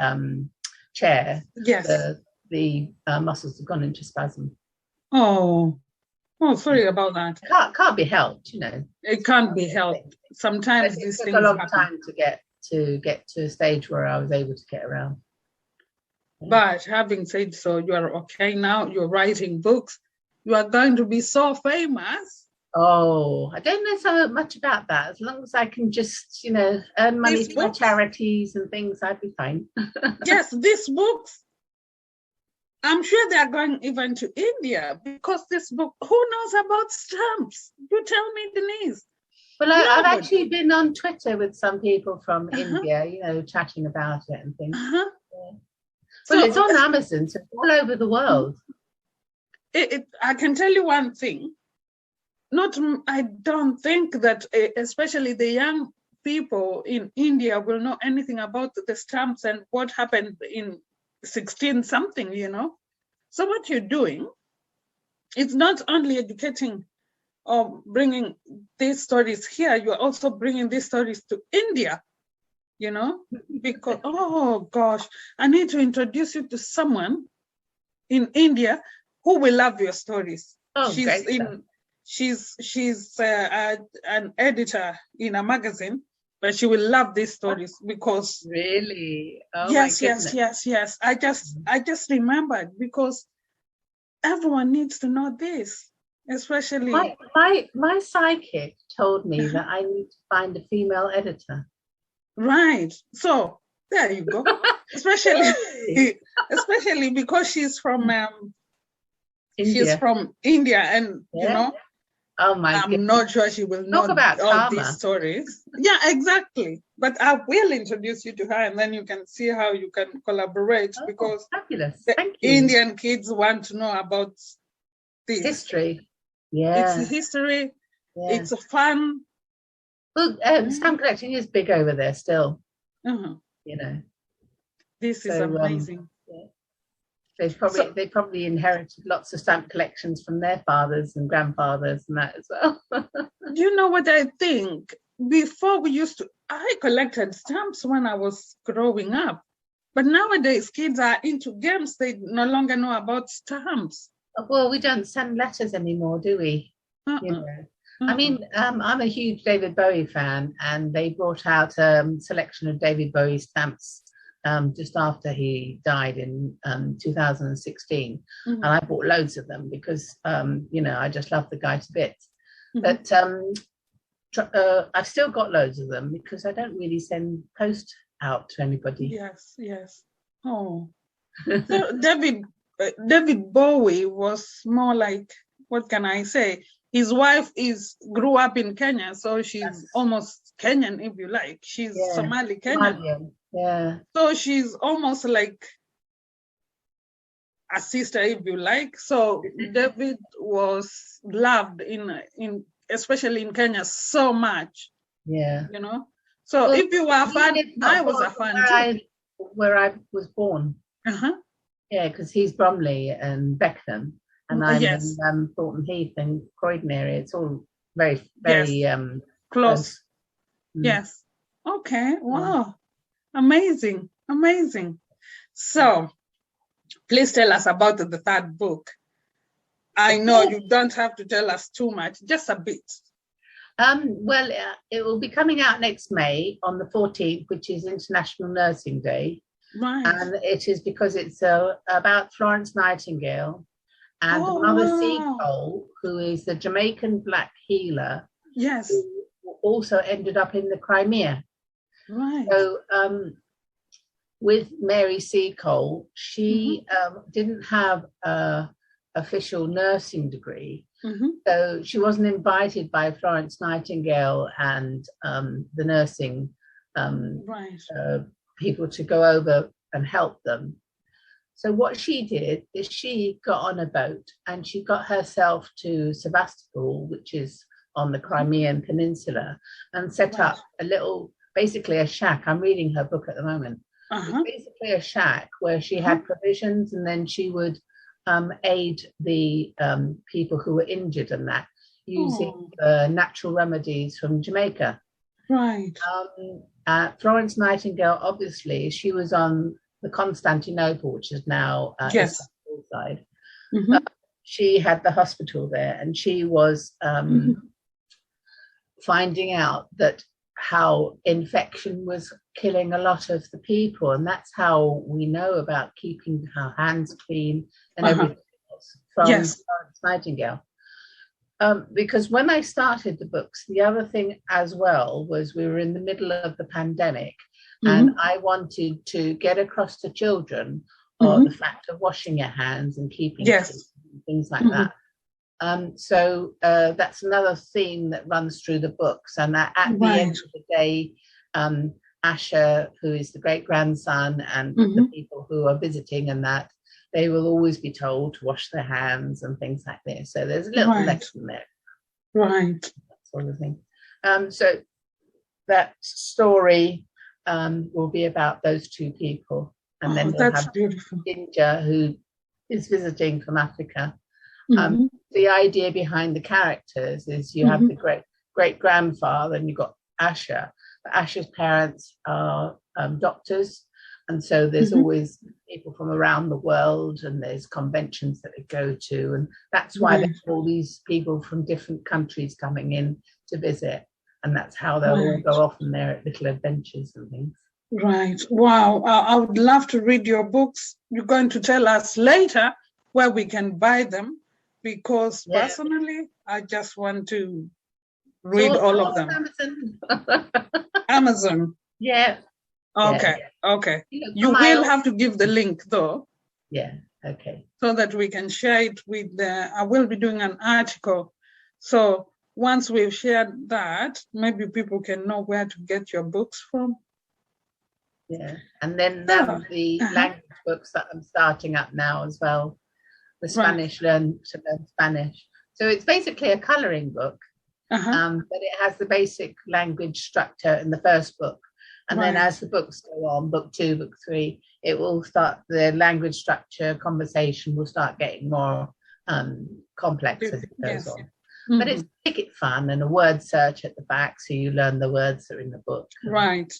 chair, the muscles have gone into spasm. Oh, sorry about that. Can't be helped, It can't be helped. Sometimes these things took a long happen. time to get to a stage where I was able to get around. But having said so, you are okay now. You're writing books. You are going to be so famous. Oh, I don't know so much about that. As long as I can just, earn money for charities and things, I'd be fine. Yes, these books, I'm sure they are going even to India, because this book, who knows about stamps? You tell me, Denise. Well, I've actually been on Twitter with some people from India, chatting about it and things. Yeah. Well, it's on Amazon, so it's all over the world. I can tell you one thing. I don't think that especially the young people in India will know anything about the stamps and what happened in 16 something, So what you're doing, it's not only educating or bringing these stories here, you're also bringing these stories to India, because, oh gosh, I need to introduce you to someone in India who will love your stories. Oh, she's an editor in a magazine, but she will love these stories because really, yes. I just remembered because everyone needs to know this, especially my psychic told me that I need to find a female editor. Right. So there you go. especially because she's from India. She's from India, and oh my I'm not sure she will know about all karma. These stories. Yeah, exactly. But I will introduce you to her, and then you can see how you can collaborate, because fabulous. The Thank you. Indian kids want to know about this history. Yeah, it's history. Yeah. It's fun. Well, stamp collecting is big over there still. This is amazing. They probably inherited lots of stamp collections from their fathers and grandfathers and that as well. You know what I think? Before I collected stamps when I was growing up, but nowadays kids are into games. They no longer know about stamps. Well, we don't send letters anymore, do we? I mean, I'm a huge David Bowie fan, and they brought out a selection of David Bowie stamps just after he died in 2016. And I bought loads of them because, I just love the guy to bits. But I've still got loads of them because I don't really send post out to anybody. Yes. Oh. So David Bowie was more like, what can I say? His wife grew up in Kenya, so she's almost Kenyan, if you like. She's Somali Kenyan. Yeah. So she's almost like a sister, if you like. So David was loved especially in Kenya so much. Yeah. So if you were a fan, I was a fan too. Where I was born. Yeah, because he's Bromley and Beckenham, and I'm in Thornton Heath and Croydon area. It's all very, very close. Yes. Okay. Wow. Amazing. So please tell us about the third book. I know you don't have to tell us too much, just a bit. Well, it will be coming out next May on the 14th, which is International Nursing Day. Right. And it is because it's about Florence Nightingale and Mother Seacole, who is the Jamaican black healer. Yes. Who also ended up in the Crimea. Right. So with Mary Seacole, she didn't have an official nursing degree. So she wasn't invited by Florence Nightingale and the nursing people to go over and help them. So what she did is she got on a boat and she got herself to Sevastopol, which is on the Crimean Peninsula, and set up basically a shack. I'm reading her book at the moment. Basically a shack where she had provisions, and then she would aid the people who were injured and that, using natural remedies from Jamaica. Right. Florence Nightingale, obviously, she was on the Constantinople, which is now Istanbul side. She had the hospital there, and she was finding out that how infection was killing a lot of the people, and that's how we know about keeping our hands clean and everything else from Florence Nightingale. Because when I started the books, the other thing as well was we were in the middle of the pandemic, and I wanted to get across to children the fact of washing your hands and keeping things like that. So that's another theme that runs through the books. And at the end of the day, Asher, who is the great-grandson, and the people who are visiting and that, they will always be told to wash their hands and things like this. So there's a little lesson there. Right. That sort of thing. So that story will be about those two people, and then we'll have beautiful. Ginger, who is visiting from Africa. Mm-hmm. The idea behind the characters is you have the great grandfather, and you've got Asher. But Asher's parents are doctors, and so there's always people from around the world, and there's conventions that they go to, and that's why there's all these people from different countries coming in to visit, and that's how they'll all go off on their little adventures and things. Right. Wow. I would love to read your books. You're going to tell us later where we can buy them, because personally, I just want to read all of them. Amazon. Amazon. Yeah. Okay. Yeah. Okay. You will have to give the link though. Yeah. Okay. So that we can share it with I will be doing an article. So once we've shared that, maybe people can know where to get your books from. Yeah. And then the language books that I'm starting up now as well. The Spanish, learn Spanish. So it's basically a coloring book, but it has the basic language structure in the first book. And then as the books go on, book 2, book 3, it will start, the language structure, conversation will start getting more complex as it goes on. But it's make it fun, and a word search at the back, so you learn the words that are in the book. Right.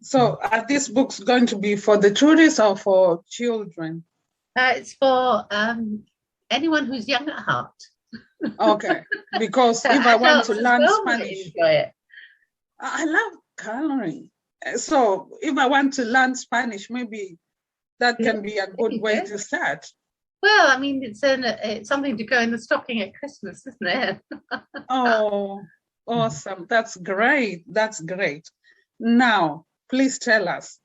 So are these books going to be for the tourists or for children? It's for anyone who's young at heart. Okay, because if I want to learn Spanish, enjoy it. I love coloring. So if I want to learn Spanish, maybe that can be a good way to start. Well, I mean, it's something to go in the stocking at Christmas, isn't it? Oh, awesome. That's great. That's great. Now, please tell us,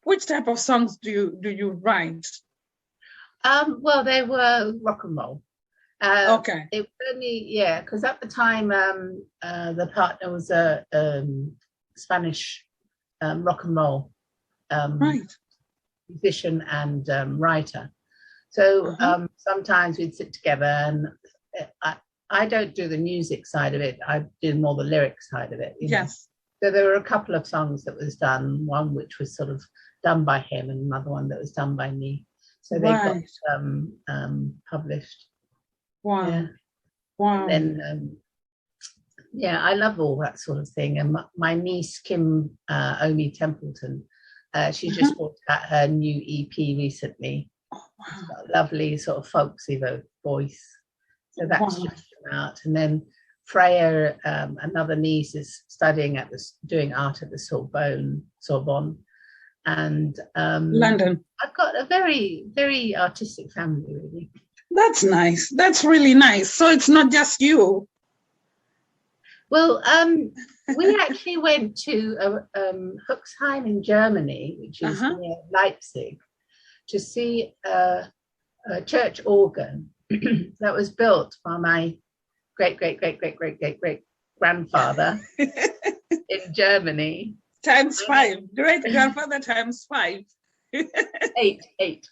which type of songs do you write? Well, they were rock and roll. Okay. It was only, because at the time the partner was a Spanish rock and roll musician and writer. So sometimes we'd sit together, and I don't do the music side of it. I do more the lyric side of it. You know? So there were a couple of songs that was done, one which was sort of done by him, and another one that was done by me. So they got published. Wow. Yeah. Wow. And then, I love all that sort of thing. And my niece, Kim Oehme Templeton, she just brought out her new EP recently. Oh, wow. She's got a lovely sort of folksy voice. So that's just come out. And then Freya, another niece, is studying doing art at the Sorbonne. And London. I've got a very, very artistic family, really. That's nice. That's really nice. So it's not just you. Well, we actually went to Huxheim in Germany, which is near Leipzig, to see a church organ that was built by my great grandfather in Germany. Times 5. Great grandfather times 5. 8.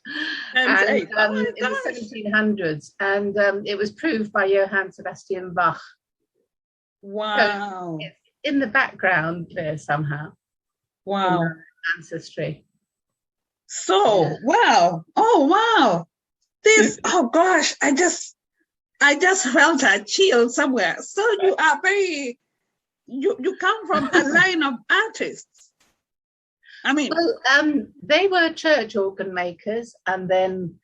And in the 1700s, and it was proved by Johann Sebastian Bach. Wow. So in the background there somehow. Wow. Ancestry. So, wow. Oh, wow. This, oh gosh, I just felt a chill somewhere. So you are you come from a line of artists. I mean, well, they were church organ makers, and then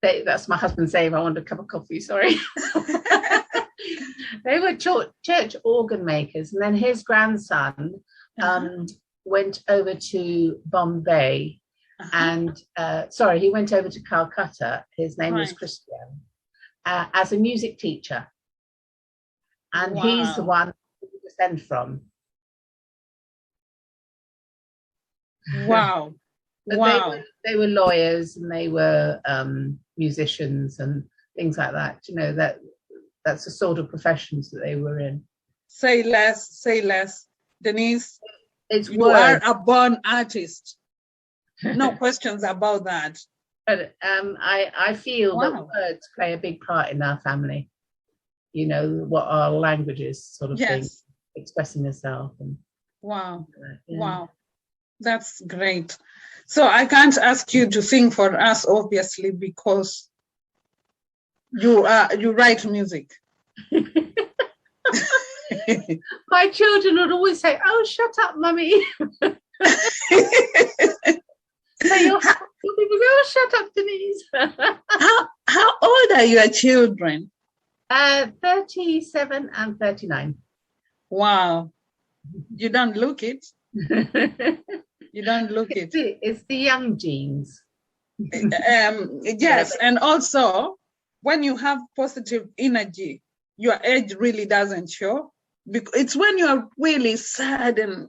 that's my husband saying I want a cup of coffee, sorry. They were church organ makers, and then his grandson went over to Bombay, and he went over to Calcutta. His name was Christian, as a music teacher, and he's the one who we descend from. Wow. But they were lawyers, and they were musicians and things like that. You know, that's the sort of professions that they were in. Say less. Denise, you are a born artist. No questions about that. But I feel that Wow. words play a big part in our family. You know, what our language is, sort of thing, Yes. expressing yourself. And Wow. yeah. Wow. That's great. So I can't ask you to sing for us, obviously, because you write music. My children would always say, "Oh, shut up, mummy." So you'll people go, "Oh, shut up, Denise." How old are your children? 37 and 39. Wow. You don't look it. You don't look it. It's the young genes. Yes, and also when you have positive energy, your age really doesn't show. Because it's when you are really sad and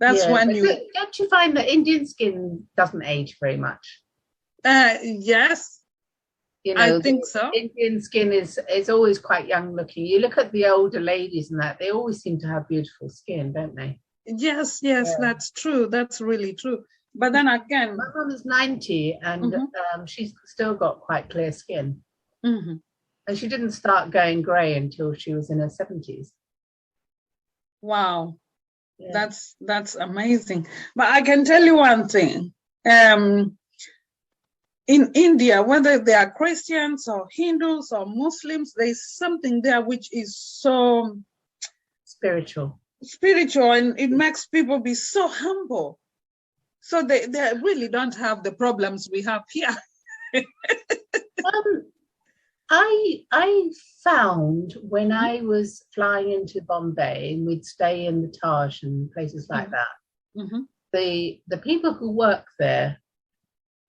that's when you. Don't you find that Indian skin doesn't age very much? Yes. You know, I think so. Indian skin is always quite young looking. You look at the older ladies and that, they always seem to have beautiful skin, don't they? Yes, yeah. That's true. That's really true. But then again, my mum is 90 and she's still got quite clear skin. Mm-hmm. And she didn't start going grey until she was in her 70s. Wow. Yeah. That's amazing. But I can tell you one thing. In India, whether they are Christians or Hindus or Muslims, there's something there which is so spiritual, and it makes people be so humble. So they really don't have the problems we have here. I found when I was flying into Bombay, and we'd stay in the Taj and places like that, the people who work there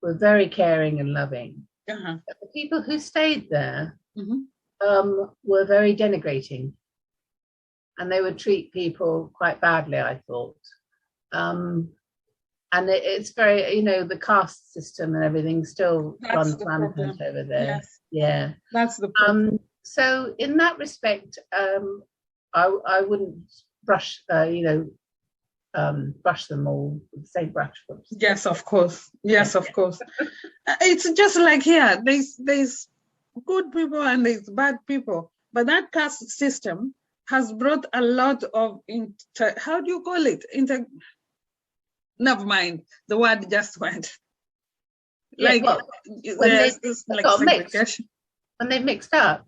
were very caring and loving. But the people who stayed there were very denigrating, and they would treat people quite badly, I thought. And it's very, you know, the caste system and everything still runs rampant over there. Yes. Yeah, that's the problem. So in that respect, I wouldn't brush, brush them all with the same brush. Yes, of course. Yes, of course. It's just like here. There's good people and there's bad people, but that caste system has brought a lot of how do you call it? Never mind. The word just went. Like there's like segregation. When they mixed up.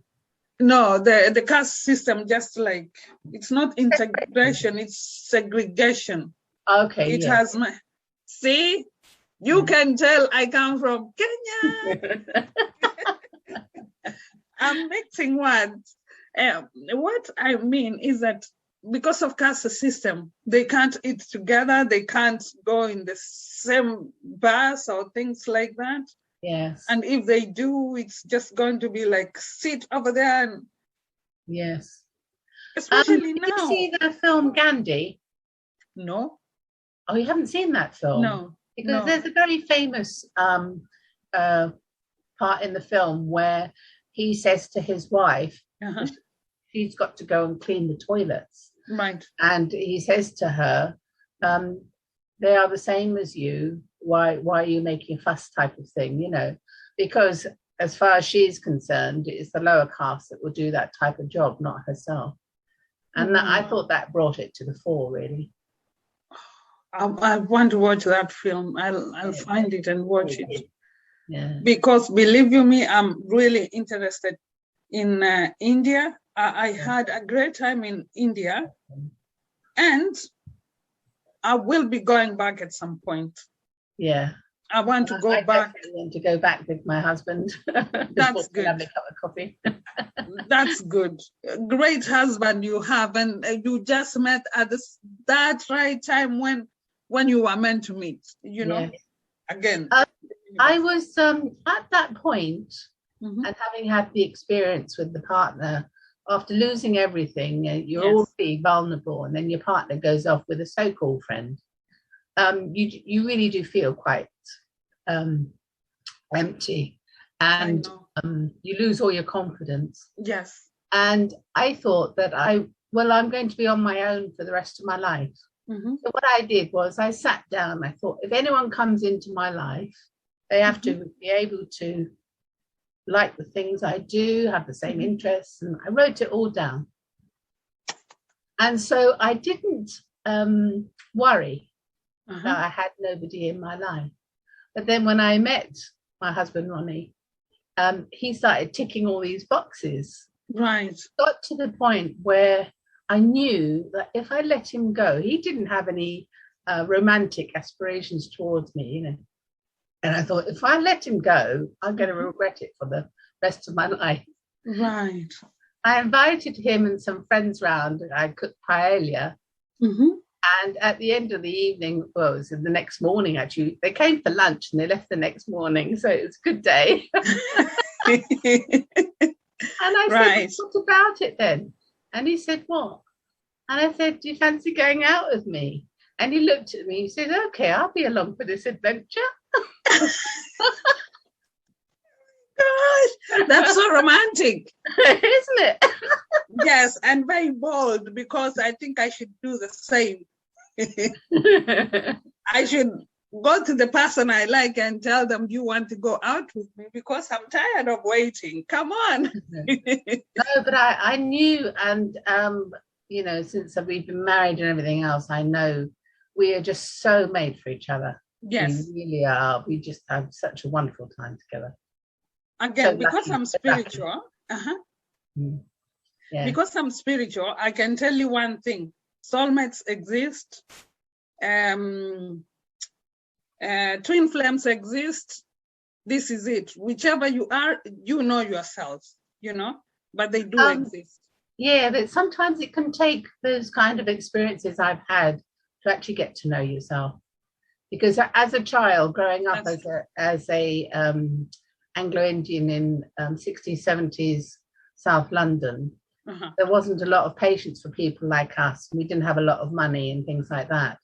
No, the caste system just like it's not integration, it's segregation. Okay. It has see, you can tell I come from Kenya. I'm mixing words. What I mean is that because of caste system, they can't eat together, they can't go in the same bus or things like that. Yes. And if they do, it's just going to be like sit over there and yes. Especially now. Did you see the film Gandhi? No. Oh, you haven't seen that film? No. Because there's a very famous part in the film where he says to his wife, she's got to go and clean the toilets. Right. And he says to her, they are the same as you. Why are you making a fuss type of thing, you know? Because as far as she's concerned, it's the lower caste that will do that type of job, not herself. And I thought that brought it to the fore, really. I want to watch that film. I'll find it and watch it. Yeah. Because believe you me, I'm really interested in India. I had a great time in India, and I will be going back at some point. Yeah. I want to go back. I want to go back with my husband. That's good. Have a cup of coffee. That's good. Great husband you have, and you just met at that right time when you were meant to meet. You know, again. I was at that point, and having had the experience with the partner, after losing everything, you're already vulnerable, and then your partner goes off with a so-called friend. You really do feel quite empty, and you lose all your confidence. Yes. And I thought that I'm going to be on my own for the rest of my life. So what I did was I sat down. I thought, if anyone comes into my life, They have to be able to like the things I do, have the same interests, and I wrote it all down. And so I didn't worry that I had nobody in my life. But then when I met my husband, Ronnie, he started ticking all these boxes. Right. Got to the point where I knew that if I let him go, he didn't have any romantic aspirations towards me, you know. And I thought, if I let him go, I'm going to regret it for the rest of my life. Right. I invited him and some friends round. I cooked paella. And at the end of the evening, well, it was the next morning, actually, they came for lunch and they left the next morning. So it was a good day. And I said, what about it then? And he said, what? And I said, do you fancy going out with me? And he looked at me, he said, okay, I'll be along for this adventure. Gosh, that's so romantic. Isn't it? Yes, and very bold, because I think I should do the same. I should go to the person I like and tell them, you want to go out with me, because I'm tired of waiting. Come on. No, but I knew, and you know, since we've been married and everything else, I know we are just so made for each other. Yes, we really are. We just have such a wonderful time together. Again, So because lucky, I'm spiritual, Yeah. because I'm spiritual, I can tell you one thing: soulmates exist, twin flames exist. This is it. Whichever you are, you know yourself, you know, but they do exist. Yeah, but sometimes it can take those kind of experiences I've had to actually get to know yourself. Because as a child, growing up as a Anglo-Indian in 60s, 70s, South London, there wasn't a lot of patience for people like us. We didn't have a lot of money and things like that.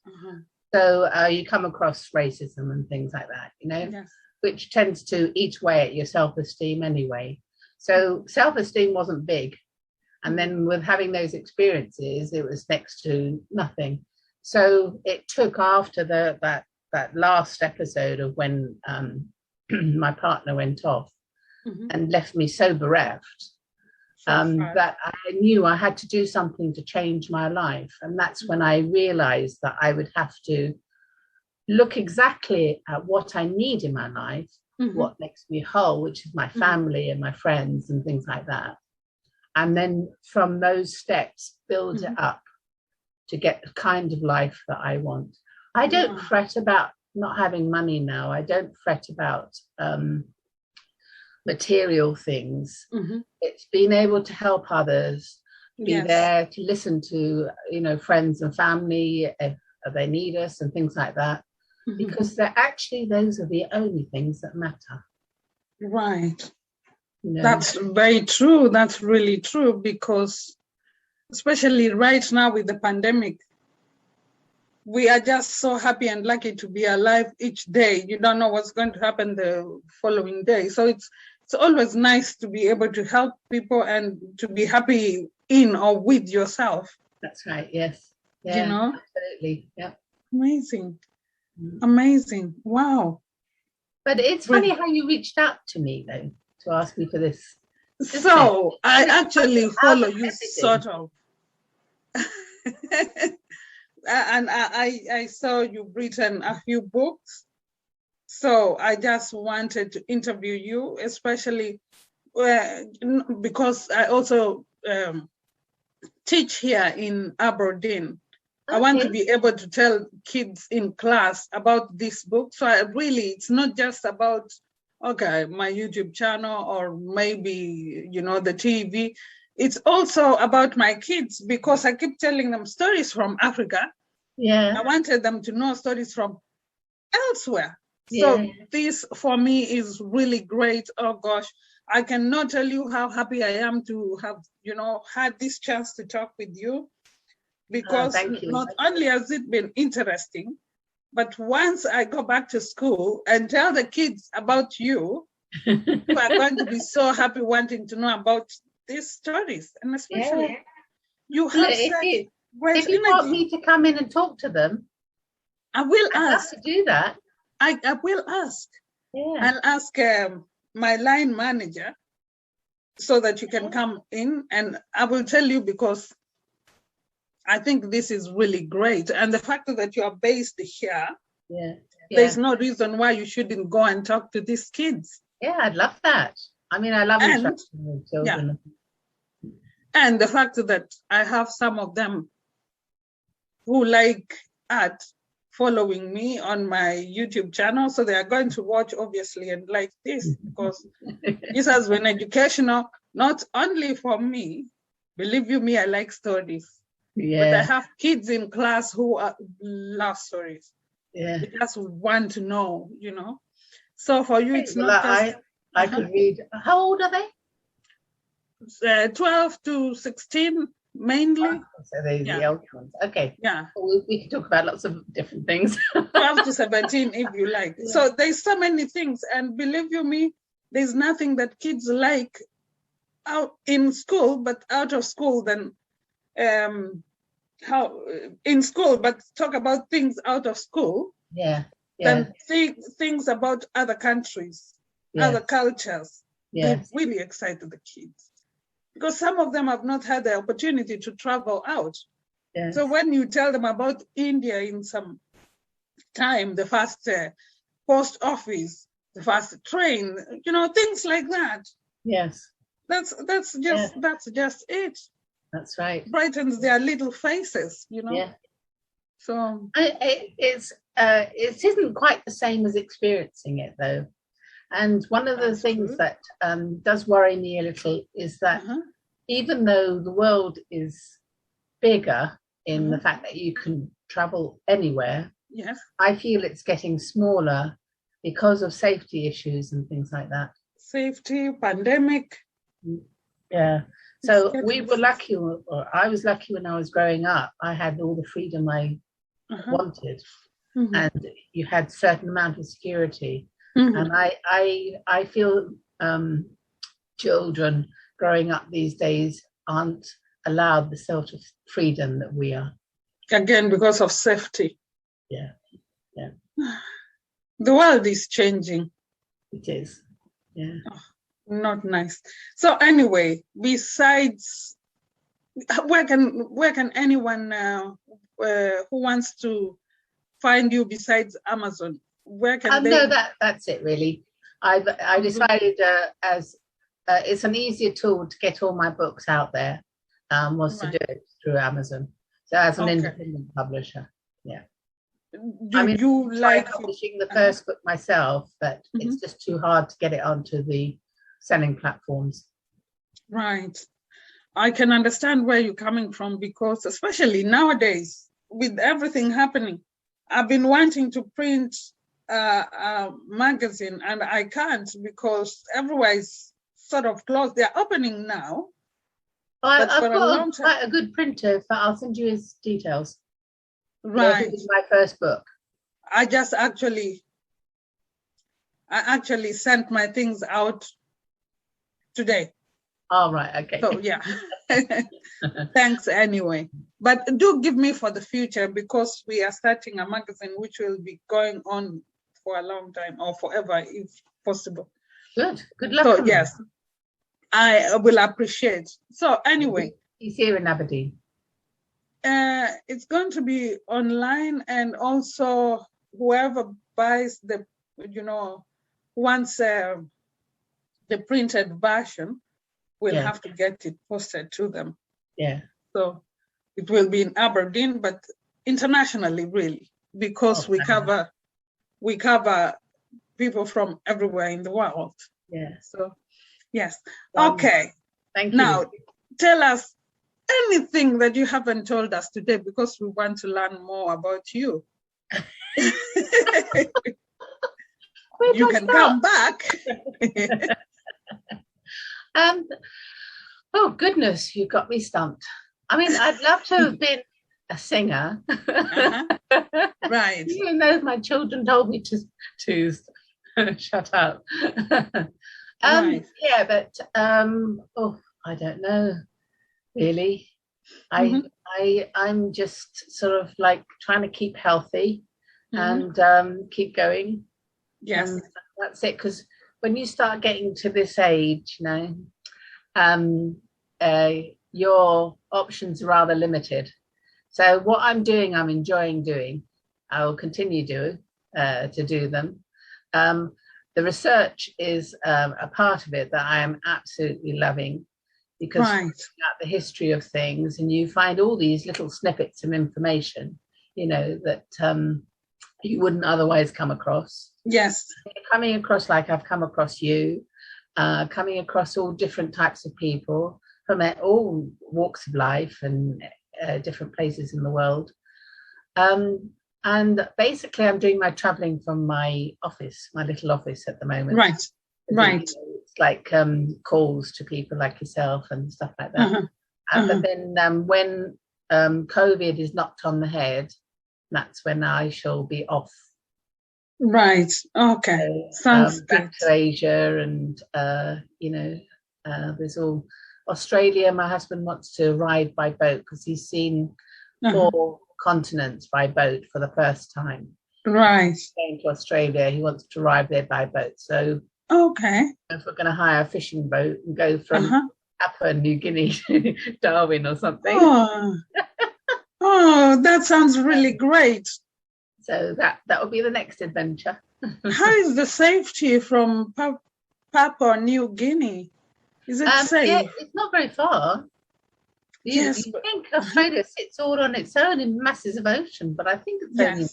So you come across racism and things like that, you know, which tends to eat away at your self-esteem anyway. So self-esteem wasn't big. And then with having those experiences, it was next to nothing. So it took after that last episode of when my partner went off and left me so bereft, that I knew I had to do something to change my life. And that's when I realized that I would have to look exactly at what I need in my life, what makes me whole, which is my family and my friends and things like that. And then from those steps, build it up to get the kind of life that I want. I don't fret about not having money now. I don't fret about material things. It's being able to help others, be there to listen to, you know, friends and family if they need us and things like that, because they're actually, those are the only things that matter. Right. You know? That's very true. That's really true, because especially right now with the pandemic, we are just so happy and lucky to be alive each day. You don't know what's going to happen the following day. So it's always nice to be able to help people and to be happy in or with yourself. That's right. Yes. Yeah, you know? Absolutely. Yeah. Amazing. Amazing. Wow. But it's funny how you reached out to me though, to ask me for this. So I actually follow you sort of. And I saw you've written a few books. So I just wanted to interview you, especially because I also teach here in Aberdeen. Okay. I want to be able to tell kids in class about this book. So it's not just about, okay, my YouTube channel or maybe, you know, the TV. It's also about my kids, because I keep telling them stories from Africa. Yeah. I wanted them to know stories from elsewhere. So this for me is really great. Oh gosh, I cannot tell you how happy I am to have, you know, had this chance to talk with you, because not only has it been interesting, but once I go back to school and tell the kids about you, who are going to be so happy wanting to know about these stories. And especially you have great if you want me to come in and talk to them, I will ask. Have to do that. I will ask. Yeah. I'll ask my line manager so that you can come in, and I will tell you, because I think this is really great. And the fact that you are based here, there's no reason why you shouldn't go and talk to these kids. Yeah, I'd love that. I mean, I love interacting with children. Yeah. And the fact that I have some of them who like art following me on my YouTube channel, so they are going to watch, obviously, and like this, because this has been educational, not only for me. Believe you me, I like stories. Yeah. But I have kids in class who love stories. Yeah. They just want to know, you know. So for you, it's not just... I could read. How old are they? 12 to 16, mainly. Oh, so they're the older ones. Okay. Yeah. Well, we can talk about lots of different things. 12 to 17, if you like. Yeah. So there's so many things. And believe you me, there's nothing that kids like out in school, but out of school than how in school, but talk about things out of school. Yeah. Than things about other countries, other cultures. They really excited the kids, because some of them have not had the opportunity to travel out. Yes. So when you tell them about India in some time, the first post office, the first train, you know, things like that. Yes. That's just it. That's right. Brightens their little faces, you know. Yeah. So it isn't quite the same as experiencing it, though. And one of the things that does worry me a little is that even though the world is bigger in the fact that you can travel anywhere, I feel it's getting smaller because of safety issues and things like that. Safety, pandemic. Yeah. So we were lucky, or I was lucky when I was growing up. I had all the freedom I wanted, and you had a certain amount of security. And I feel children growing up these days aren't allowed the sort of freedom that we are. Again, because of safety. Yeah. The world is changing. It is. Yeah. Oh, not nice. So anyway, besides, where can anyone who wants to find you besides Amazon? Where can they? No, that's it really. I decided as it's an easier tool to get all my books out there was to do it through Amazon. So as an independent publisher, you like publishing the first book myself, but it's just too hard to get it onto the selling platforms. Right. I can understand where you're coming from, because especially nowadays with everything happening, I've been wanting to print a magazine and I can't, because everywhere is sort of closed. They're opening now. I've got quite a good printer, but I'll send you his details. Right. This is my first book. I actually sent my things out today. All right, okay. So yeah, thanks anyway. But do give me for the future, because we are starting a magazine which will be going on for a long time, or forever if possible. Good luck. So yes, I will appreciate. So anyway. He's here in Aberdeen. It's going to be online, and also whoever buys the, wants the printed version will have to get it posted to them. Yeah. So it will be in Aberdeen, but internationally, really, because we cover people from everywhere in the world. Yeah. So yes. Okay. Thank you. Now tell us anything that you haven't told us today, because we want to learn more about you. You can come back. Oh goodness, you got me stumped. I mean, I'd love to have been a singer. Right. Even though my children told me to shut up. Right. Yeah, but I don't know. Really, I'm just sort of like trying to keep healthy and keep going. Yes, That's it. Because when you start getting to this age, your options are rather limited. So what I'm doing, I'm enjoying doing. I will continue to do them. The research is a part of it that I am absolutely loving, because Right. at the history of things, and you find all these little snippets of information, that you wouldn't otherwise come across. Yes. Coming across, like I've come across you, coming across all different types of people from all walks of life and different places in the world. And basically, I'm doing my traveling from my office, my little office at the moment. Right. Right. It's like calls to people like yourself and stuff like that. But then when COVID is knocked on the head, that's when I shall be off. Right. Okay. So, Sounds back good. to Asia, and there's all Australia. My husband wants to ride by boat because he's seen 4 continents by boat for the first time. Right. Going to Australia, he wants to arrive there by boat. So okay, if we're going to hire a fishing boat and go from Papua New Guinea to Darwin or something. Oh, that sounds really great. So that will be the next adventure. How is the safety from Papua New Guinea? Is it safe? Yeah, it's not very far. You think Australia sits all on its own in masses of ocean, but I think it's only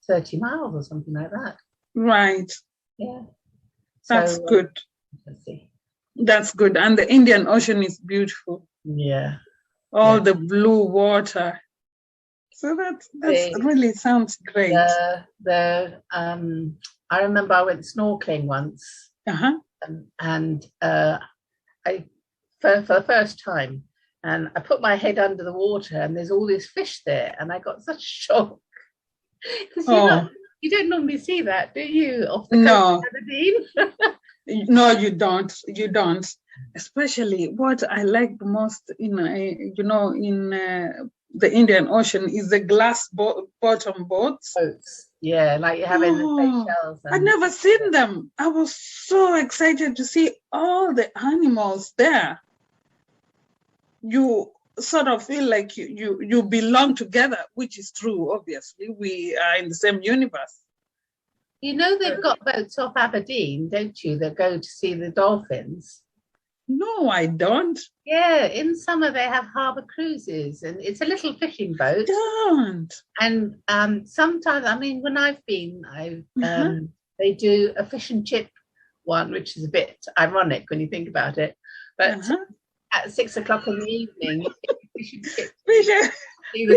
30 miles or something like that. Right. Yeah. That's good. Let's see. That's good. And the Indian Ocean is beautiful. Yeah. All the blue water. So that really sounds great. I remember I went snorkeling once, and I for the first time, and I put my head under the water, and there's all this fish there, and I got such a shock because you don't normally see that, do you? Off the coast of Aberdeen? No, you don't. You don't. Especially what I like the most in the Indian Ocean is the glass bottom boats. Yeah, like you have in the Seychelles. I've never seen them. I was so excited to see all the animals there. You sort of feel like you belong together, which is true, obviously. We are in the same universe. You know they've got boats off Aberdeen, don't you, that go to see the dolphins? No, I don't. Yeah, in summer they have harbour cruises, and it's a little fishing boat. Don't. And sometimes, I mean, when I've been, they do a fish and chip one, which is a bit ironic when you think about it. But at 6 o'clock in the evening, fish and chips. Fish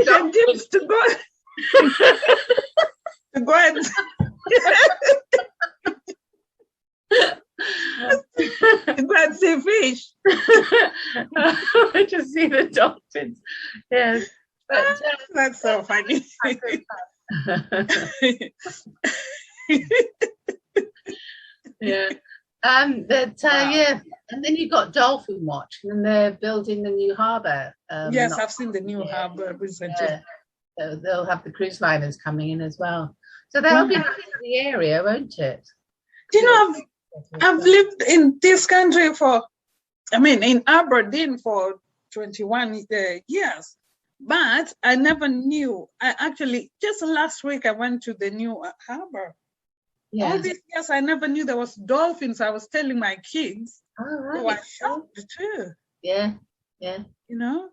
and chips to go. To go and go and see fish. I just see the dolphins. Yes, but, that's so funny. Yeah. And then you got Dolphin Watch, and they're building the new harbour. Yes, I've seen the new harbour recently. Yeah. So they'll have the cruise liners coming in as well. So that'll be nice for the area, won't it? Do you know, I've lived in this country in Aberdeen for 21 years, but I never knew. I actually, just last week, I went to the new harbour. Yeah. All these years, I never knew there was dolphins. I was telling my kids. They were shocked too. Yeah, yeah. You know?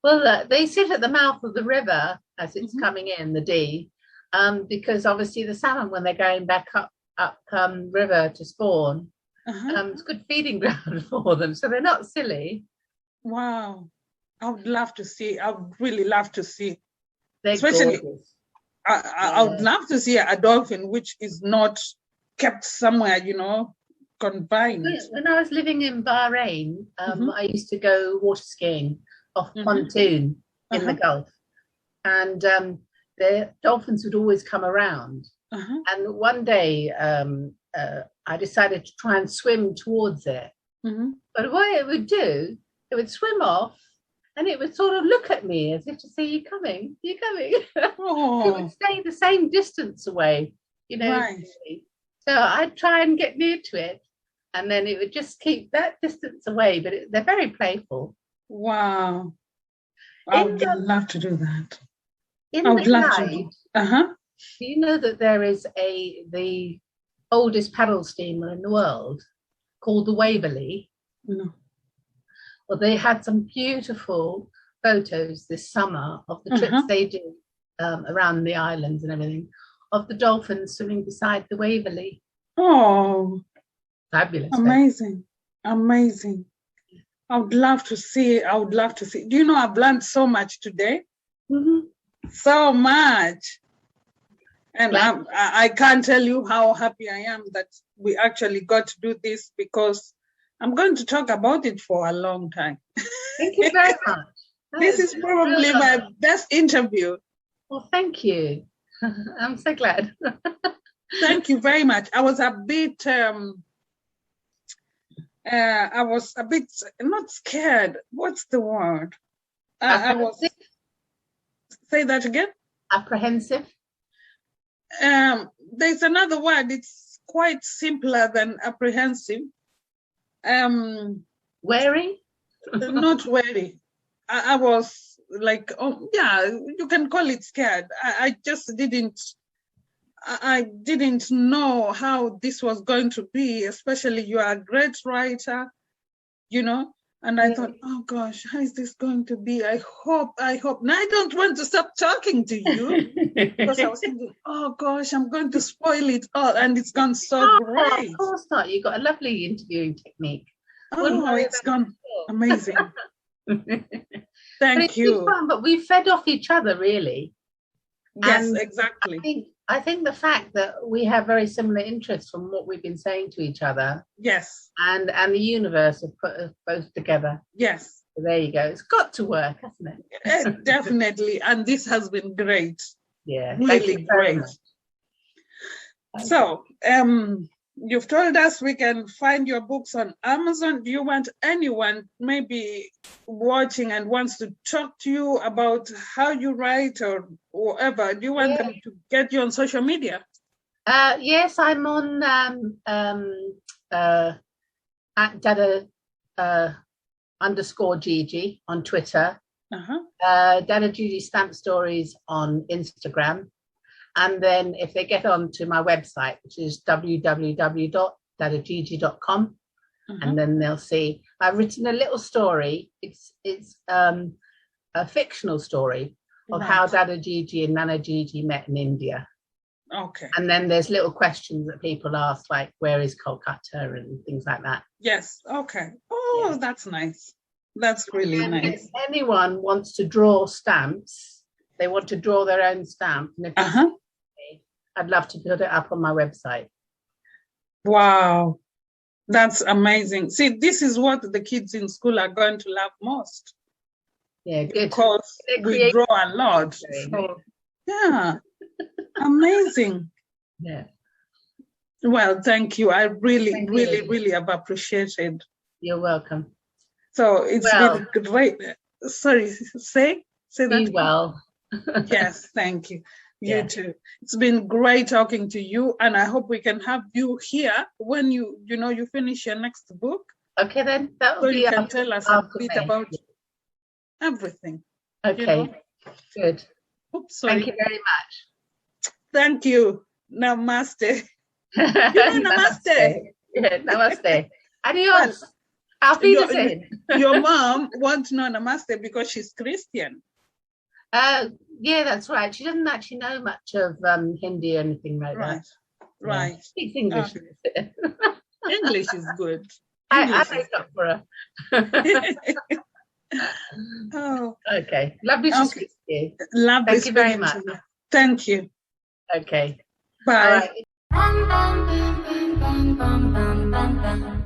Well, they sit at the mouth of the river as it's coming in, the Dee, because obviously the salmon, when they're going back up river to spawn, it's good feeding ground for them, so they're not silly. Wow. I would love to see. I would really love to see. They're especially gorgeous. I would love to see a dolphin which is not kept somewhere, confined. When I was living in Bahrain, I used to go water skiing off pontoon in the Gulf, and the dolphins would always come around. And one day I decided to try and swim towards it. But what it would do, it would swim off, and it would sort of look at me as if to say, "You coming? You coming?" It would stay the same distance away, Right. So I'd try and get near to it, and then it would just keep that distance away. But they're very playful. Wow. I would love to do that. In I would the love to Clyde, do. do you know that there is the oldest paddle steamer in the world called the Waverley? No. Well, they had some beautiful photos this summer of the trips they did around the islands and everything, of the dolphins swimming beside the Waverley. Oh, fabulous! Amazing, amazing. I would love to see. I would love to see. Do you know, I've learned so much today. So much. And I can't tell you how happy I am that we actually got to do this, because I'm going to talk about it for a long time. Thank you very much. This is probably my best interview. Well, thank you. I'm so glad. Thank you very much. I was a bit, not scared. What's the word? I was. Say that again. Apprehensive. There's another word. It's quite simpler than apprehensive. Wary? Not wary. I was like, oh yeah, you can call it scared. I just didn't. I didn't know how this was going to be. Especially, you are a great writer, you know. And I thought, oh gosh, how is this going to be? I hope. Now I don't want to stop talking to you, because I was thinking, oh gosh, I'm going to spoil it all. And it's gone so great. Of course not. You've got a lovely interviewing technique. Oh, it's gone amazing. Thank you. Fun, but we fed off each other, really. Yes, and exactly. I think the fact that we have very similar interests from what we've been saying to each other. Yes. And the universe have put us both together. Yes. So there you go. It's got to work, hasn't it? Definitely. And this has been great. Yeah. Really great. So, you've told us we can find your books on Amazon. Do you want anyone maybe watching and wants to talk to you about how you write or whatever? Do you want them to get you on social media? Yes, I'm on at Dadda _Gigi on Twitter. Dadda Gigi Stamp Stories on Instagram. And then if they get onto my website, which is www.daddagigi.com, and then they'll see I've written a little story. It's a fictional story of how Dadda Gigi and Nana Gigi met in India. Okay. And then there's little questions that people ask, like, where is Kolkata and things like that. Yes. Okay. Oh, that's nice. That's really nice. If anyone wants to draw stamps, they want to draw their own stamp, and if I'd love to put it up on my website. Wow, that's amazing. See, this is what the kids in school are going to love most. Yeah, good. Because we draw a lot. So, yeah, amazing. Yeah. Well, thank you. I really have appreciated. You're welcome. So it's been great. Sorry, say that. Be well. Yes, thank you. You too. It's been great talking to you, and I hope we can have you here when you finish your next book. Okay, then that will be. You can tell us a bit about everything. Okay, good. Oops, sorry. Thank you very much. Thank you. Namaste. Namaste. Yeah, namaste. Adios. Auf Wiedersehen. Your mom wants to know namaste because she's Christian. Yeah, that's right. She doesn't actually know much of Hindi or anything like that. Right. She speaks English. English is good. I make up for her. Oh. Okay. Lovely to speak to you. Lovely. Thank you very much. Thank you. Okay. Bye. Bam bam bam bam bam bam bam bam.